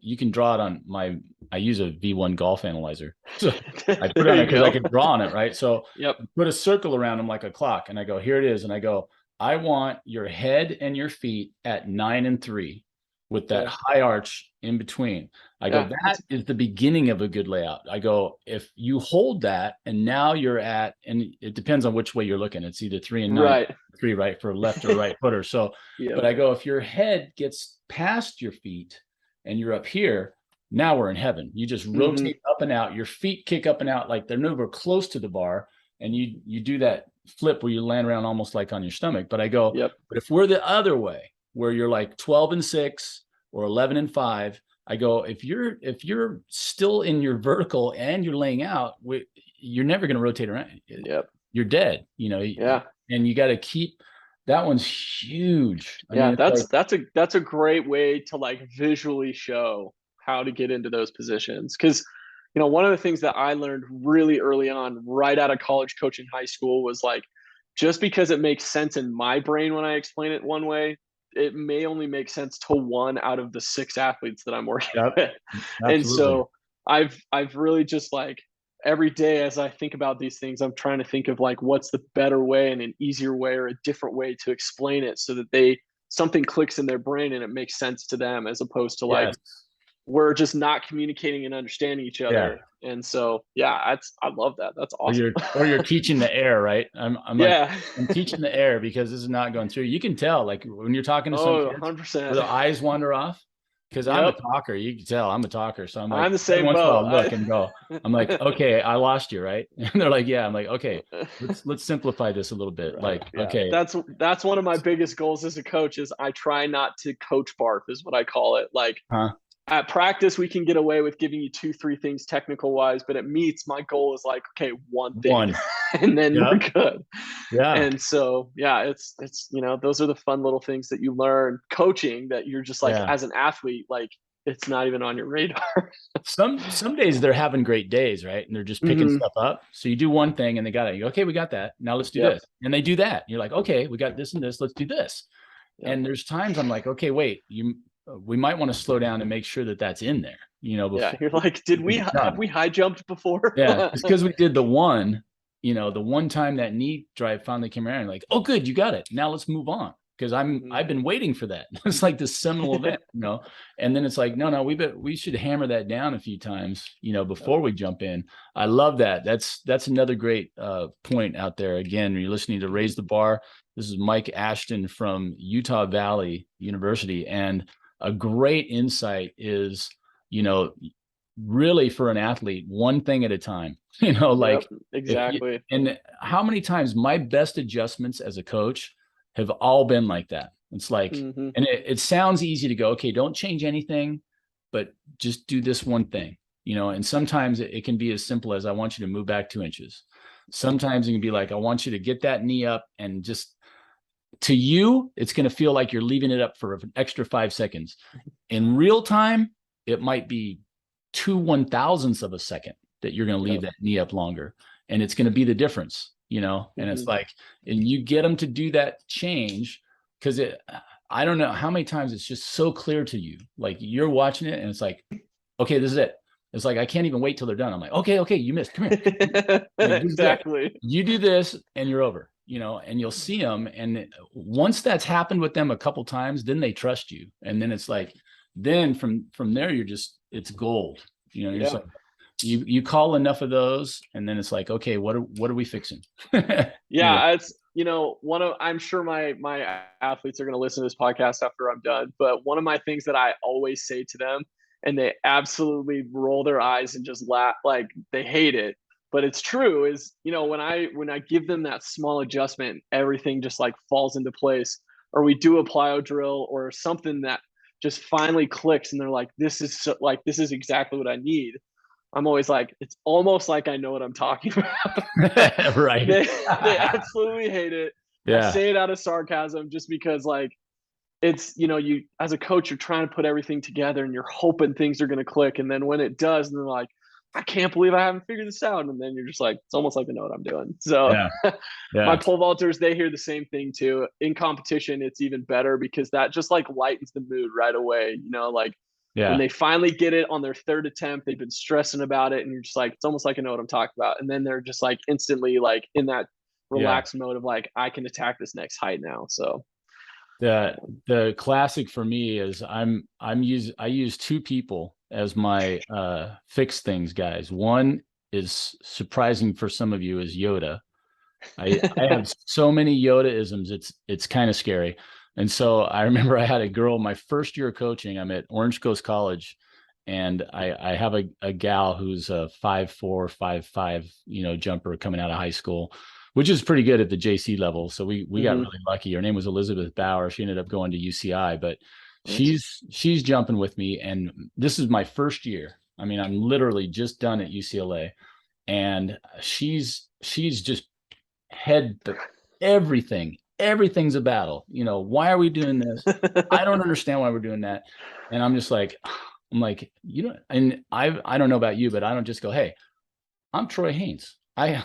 You can draw it on I use a V1 golf analyzer. So I put it on There it you because I go. can draw on it, right? So Yep. put a circle around them like a clock, and I go, here it is. And I go, I want your head and your feet at 9 and 3 with that Okay. high arch in between. I go, Yeah. that is the beginning of a good layout. I go, if you hold that and now you're at, and it depends on which way you're looking. It's either 3 and 9, Right. 3 right for left or right footer. So, but Yep. I go, if your head gets past your feet and you're up here, now we're in heaven. You just Mhm. rotate up and out. Your feet kick up and out like they're nowhere close to the bar, and you do that flip where you land around almost like on your stomach. But I go, Yep. but if we're the other way, where you're like 12 and 6 or 11 and 5, I go, if you're still in your vertical and you're laying out, you're never going to rotate around. Yep. You're dead, Yeah. and you got to keep that one's huge. I Yeah. mean, it's like, That's a great way to like visually show how to get into those positions. Because one of the things that I learned really early on, right out of college, coaching high school, was like, just because it makes sense in my brain when I explain it one way, it may only make sense to one out of the 6 athletes that I'm working yep, with. And absolutely. so I've really just like, every day as I think about these things, I'm trying to think of like, what's the better way and an easier way or a different way to explain it, so that something clicks in their brain and it makes sense to them, as opposed to like, Yes. we're just not communicating and understanding each Yeah. other. And so, yeah, I love that. That's Or awesome. you're teaching the air, right? I'm like, Yeah. I'm teaching the air because this is not going through. You can tell, like when you're talking to some Oh, kids where 100%. the eyes wander off. Because I'm a Yep. talker, you can tell I'm a talker. So I'm like, I'm the every same once in a while, boat. I'll look and go. I'm like, okay, I lost you, right? And they're like, yeah. I'm like, okay, let's simplify this a little bit. Right. Like, Yeah. okay, That's one of my biggest goals as a coach, is I try not to coach barf, is what I call it. Like, huh? at practice, we can get away with giving you 2, 3 things technical wise, but at meets, my goal is like, okay, one thing, One. and then we're Yep. good. Yeah. And so, yeah, it's those are the fun little things that you learn coaching, that you're just like, Yeah. as an athlete, like, it's not even on your radar. Some days they're having great days, right? And they're just picking Hmm. stuff up. So you do one thing and they got it. You go, okay, we got that. Now let's do Yep. this. And they do that. You're like, okay, we got this and this. Let's do this. Yep. And there's times I'm like, okay, wait, we might want to slow down and make sure that that's in there, Yeah. before You're like, we get have done. we high jumped before? Yeah, it's because we did the one time that knee drive finally came around. Like, oh, good, you got it. Now let's move on, because Mhm. I've been waiting for that. It's like this seminal event. And then it's like, no, we should hammer that down a few times, Yep. before we jump in. I love that. That's another great point out there. Again, you're listening to Raise the Bar. This is Mike Ashton from Utah Valley University, and a great insight is, really, for an athlete, one thing at a time. Yep. Like, Exactly. and how many times my best adjustments as a coach have all been like that. It's like, Hmm. and it sounds easy to go, okay, don't change anything, but just do this one thing, and sometimes it can be as simple as, I want you to move back 2 inches. Sometimes it can be like, I want you to get that knee up, and just, to you, it's going to feel like you're leaving it up for an extra 5 seconds. In real time, it might be 2/1000ths of a second that you're going to leave that knee up longer. And it's going to be the difference, and it's like, and you get them to do that change, because I don't know how many times it's just so clear to you. Like, you're watching it and it's like, okay, this is it. It's like, I can't even wait till they're done. I'm like, okay, you missed. Come here. Like, Exactly. you do this and you're over, and you'll see them. And once that's happened with them a couple times, then they trust you. And then it's like, then from there, it's gold. You're just like, you call enough of those, and then it's like, okay, what are we fixing? It's I'm sure my athletes are going to listen to this podcast after I'm done, but one of my things that I always say to them, and they absolutely roll their eyes and just laugh, like they hate it, but it's true, is when I give them that small adjustment, everything just like falls into place. Or we do a plyo drill or something that just finally clicks, and they're like, this is exactly what I need. I'm always like, it's almost like I know what I'm talking about. Right. They absolutely hate it. I say it out of sarcasm, just because, like, it's, you as a coach, you're trying to put everything together and you're hoping things are going to click. And then when it does, and they're like, I can't believe I haven't figured this out. And then you're just like, it's almost like I know what I'm doing. So my pole vaulters, they hear the same thing too. In competition, it's even better, because that just like lightens the mood right away. Like, when they finally get it on their third attempt, they've been stressing about it, and you're just like, it's almost like I know what I'm talking about. And then they're just like instantly like in that relaxed mode of like, I can attack this next height now. So the classic for me is, I use two people as my fix things guys. One is surprising for some of you, is Yoda. I have so many Yoda-isms, it's kind of scary. And so I remember I had a girl my first year of coaching. I'm at Orange Coast College, and I have a gal who's a 5'4", 5'5", jumper coming out of high school, which is pretty good at the JC level. So we got really lucky. Her name was Elizabeth Bauer. She ended up going to UCI, but she's jumping with me. And this is my first year. I mean, I'm literally just done at UCLA, and she's just everything's a battle. Why are we doing this? I don't understand why we're doing that. And I'm like, and I don't know about you, but I don't just go, hey, I'm Troy Haynes. I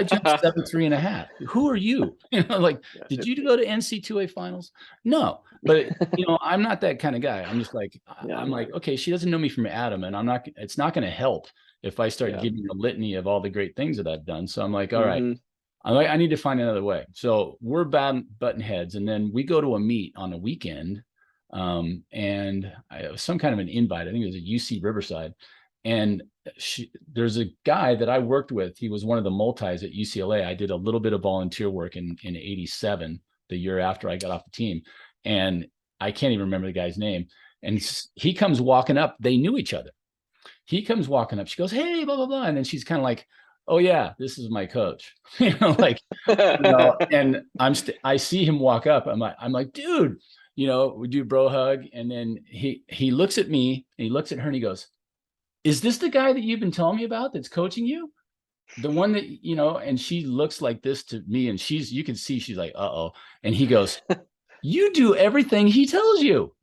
jumped 7'3.5". Who are you? Like, did you go to NC2A finals? No, but I'm not that kind of guy. I'm just like, I'm like, okay, she doesn't know me from Adam, and it's not going to help if I start giving a litany of all the great things that I've done. So I'm like, all right, I need to find another way. So we're button heads, and then we go to a meet on a weekend, and some kind of an invite. I think it was at UC Riverside, and there's a guy that I worked with. He was one of the multis at UCLA. I did a little bit of volunteer work in '87, the year after I got off the team, and I can't even remember the guy's name. And he comes walking up. They knew each other. He comes walking up. She goes, "Hey, blah blah blah," and then she's kind of like, "Oh yeah, this is my coach." And I see him walk up. I'm like, dude, we do bro hug, and then he looks at me, and he looks at her, and he goes, "Is this the guy that you've been telling me about that's coaching you? The one that, and she looks like this to me, and you can see she's like, uh-oh. And he goes, "You do everything he tells you."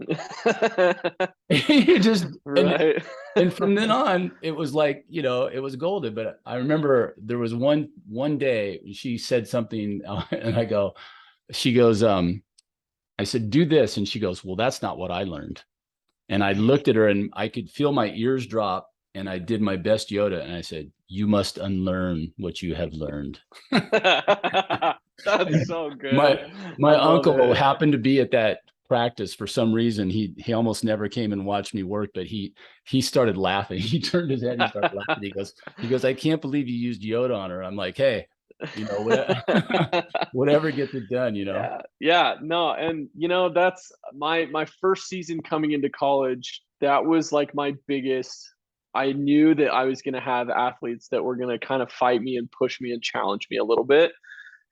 You just, right. And from then on, it was like, it was golden. But I remember there was one day she said something, and she goes, I said, "Do this." And she goes, "Well, that's not what I learned." And I looked at her, and I could feel my ears drop, and I did my best Yoda. And I said, "You must unlearn what you have learned." That's so good. My uncle happened to be at that practice for some reason. He almost never came and watched me work, but he started laughing. He turned his head and started laughing. He goes, "I can't believe you used Yoda on her." I'm like, "Hey, whatever gets it done, no, and that's my first season coming into college. That was like my biggest. I knew that I was going to have athletes that were going to kind of fight me and push me and challenge me a little bit,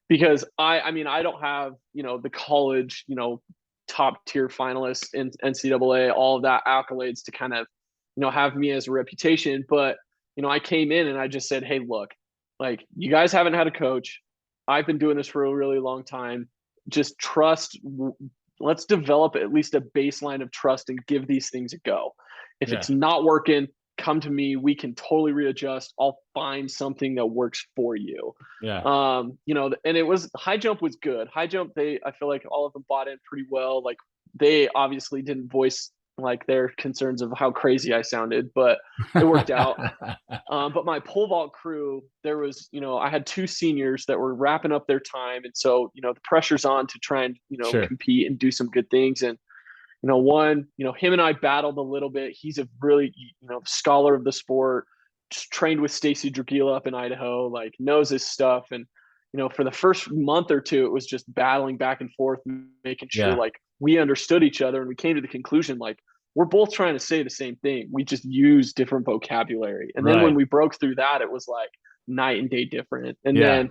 because I mean, I don't have, the college, top tier finalists in NCAA, all of that accolades to kind of have me as a reputation. But, I came in and I just said, hey, look, like, you guys haven't had a coach. I've been doing this for a really long time. Just trust. Let's develop at least a baseline of trust and give these things a go. If Yeah. it's not working, come to me. We can totally readjust. I'll find something that works for you. Yeah. And it was, high jump was good. High jump, I feel like all of them bought in pretty well. Like, they obviously didn't voice like their concerns of how crazy I sounded, but it worked out. But my pole vault crew, there was, I had two seniors that were wrapping up their time. And so, the pressure's on to try and, Sure. compete and do some good things. And, one, him and I battled a little bit. He's a really, scholar of the sport, just trained with Stacy Dragila up in Idaho, like, knows his stuff. And, for the first month or two, it was just battling back and forth, making sure Yeah. like we understood each other. And we came to the conclusion, like, we're both trying to say the same thing. We just use different vocabulary. And then when Right. we broke through that, it was like night and day different. And Yeah.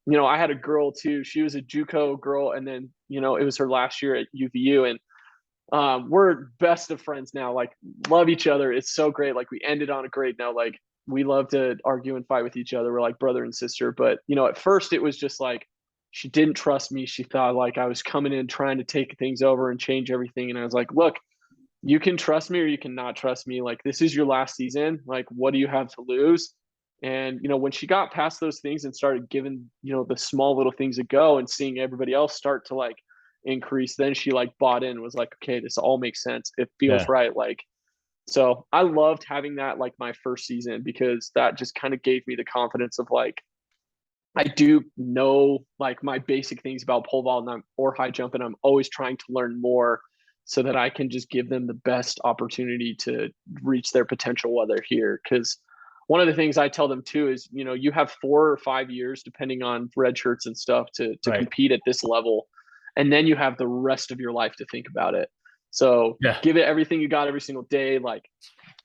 then, I had a girl too. She was a JUCO girl. And then, it was her last year at UVU. And we're best of friends now, like, love each other. It's so great. Like, we ended on a great note. Like, we love to argue and fight with each other. We're like brother and sister. But, at first it was just like, she didn't trust me. She thought like I was coming in trying to take things over and change everything. And I was like, look, you can trust me or you can not trust me. Like, this is your last season. Like, what do you have to lose? And, when she got past those things and started giving, the small little things a go and seeing everybody else start to like increase, then she like bought in and was like, okay, this all makes sense. It feels Yeah. right. Like, so I loved having that like my first season, because that just kind of gave me the confidence of like, I do know like my basic things about pole vault or high jump, and I'm always trying to learn more so that I can just give them the best opportunity to reach their potential while they're here. Because one of the things I tell them too is, you have 4 or 5 years, depending on red shirts and stuff, to Right. compete at this level, and then you have the rest of your life to think about it. So Yeah. give it everything you got every single day. Like,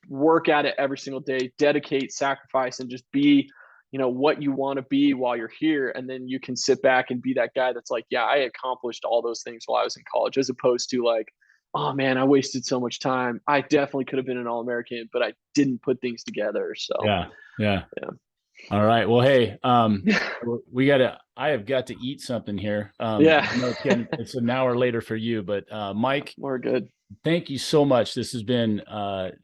work at it every single day, dedicate, sacrifice, and just be, what you want to be while you're here. And then you can sit back and be that guy that's like, yeah, I accomplished all those things while I was in college, as opposed to like, oh man, I wasted so much time. I definitely could have been an All-American, but I didn't put things together. So Yeah. Yeah. yeah. All right. Well, hey, I have got to eat something here. Yeah. I know it's an hour later for you, but Mike, We're good. thank you so much. This has been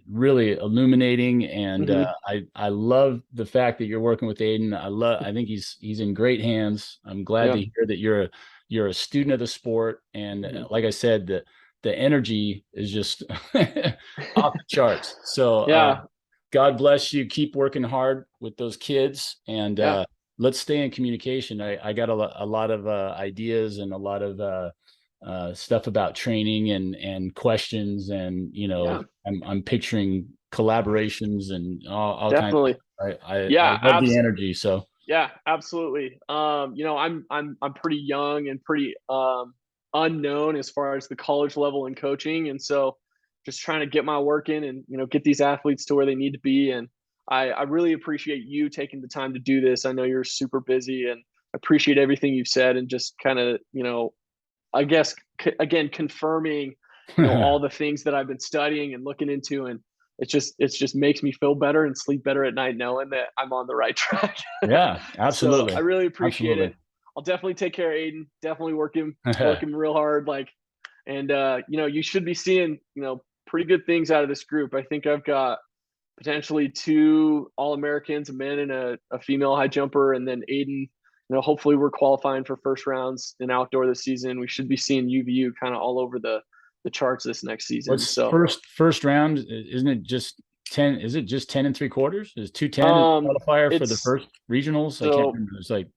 really illuminating, and Mm-hmm. I love the fact that you're working with Aiden. I think he's in great hands. I'm glad to Yeah. hear that you're a student of the sport, and Mm-hmm. like I said, the energy is just off the charts. So Yeah. God bless you. Keep working hard with those kids, and Yeah. let's stay in communication. I got a lot of ideas and a lot of stuff about training and questions, and Yeah. I'm picturing collaborations and all kinds. Definitely. I Yeah. love the energy. So Yeah, absolutely. I'm pretty young and pretty unknown as far as the college level and coaching, and so just trying to get my work in and get these athletes to where they need to be. And I really appreciate you taking the time to do this. I know you're super busy, and appreciate everything you've said, and just kind of I guess again confirming all the things that I've been studying and looking into. And it's just makes me feel better and sleep better at night knowing that I'm on the right track. yeah, So I absolutely, really appreciate absolutely. it. I'll definitely take care of Aiden. Definitely working real hard. Like, and you should be seeing pretty good things out of this group. I think I've got potentially 2 All-Americans, a man and a female high jumper, and then Aiden. Hopefully we're qualifying for first rounds in outdoor this season. We should be seeing UVU kind of all over the charts this next season. What's So first round? Isn't it just 10? Is it just 10 and three quarters? Is 210 a um qualifier for the it's first regionals? I can't so remember. It's like,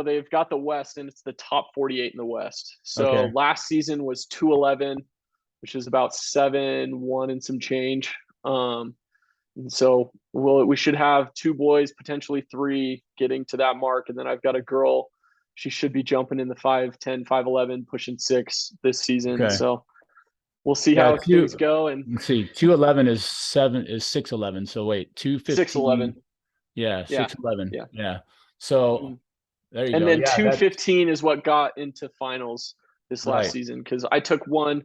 they've got the West, and it's the top 48 in the West. So okay, last season was 211, which is about 7-1 and some change. And so we should have 2 boys, potentially 3, getting to that mark. And then I've got a girl. She should be jumping in the 5'10", 5'11", pushing 6 this season. okay. So we'll see Yeah, how things go. And let's see, 211 is 611. So wait, 215. 6'11". Yeah, Yeah. 611. Yeah. Yeah. So Mhm. there you And go. then Yeah, that 215 is what got into finals this last right. season, because I took one.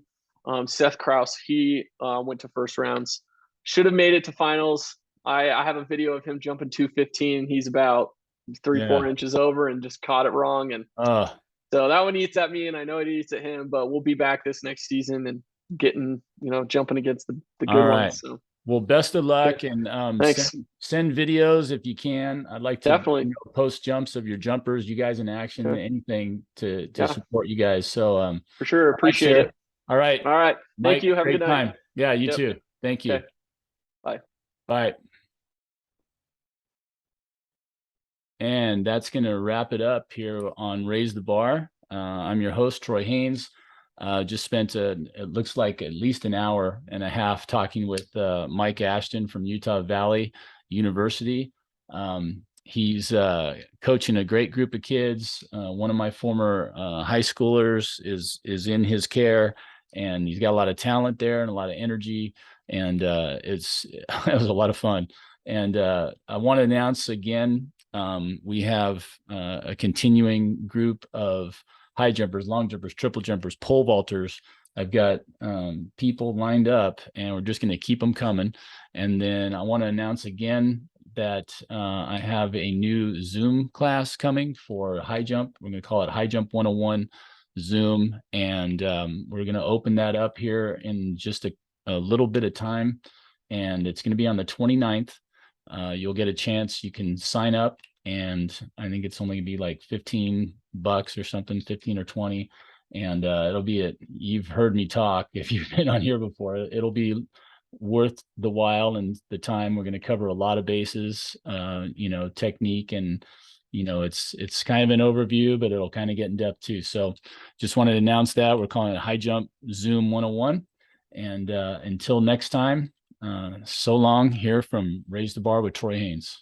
Seth Kraus, he went to first rounds. should have made it to finals. I have a video of him jumping 215. He's about 4 inches over and just caught it wrong. And so that one eats at me, and I know it eats at him, but we'll be back this next season and getting, jumping against the good ones. So. Well, best of luck, and thanks. send videos if you can. I'd like to definitely post jumps of your jumpers, you guys in action, anything to support you guys. So for sure, appreciate it. All right. Thank Mike, you. Have a good night. Time. Yeah, you too. Thank you. Okay. Bye. Bye. And that's going to wrap it up here on Raise the Bar. I'm your host, Troy Haynes. Just spent it looks like at least an hour and a half talking with Mike Ashton from Utah Valley University. He's coaching a great group of kids. One of my former high schoolers is in his care, and he's got a lot of talent there and a lot of energy, and it was a lot of fun. And I want to announce again, we have a continuing group of high jumpers, long jumpers, triple jumpers, pole vaulters. I've got people lined up, and we're just going to keep them coming. And then I want to announce again that I have a new Zoom class coming for high jump. We're going to call it High Jump 101 Zoom. And we're going to open that up here in just a little bit of time. And it's going to be on the 29th. You'll get a chance. You can sign up, and I think it's only gonna be like $15 or something, 15 or 20. And it'll be you've heard me talk if you've been on here before. It'll be worth the while and the time. We're going to cover a lot of bases, technique, and it's kind of an overview, but it'll kind of get in depth too. So just wanted to announce that we're calling it High Jump Zoom 101. And until next time, so long here from Raise the Bar with Troy Haynes.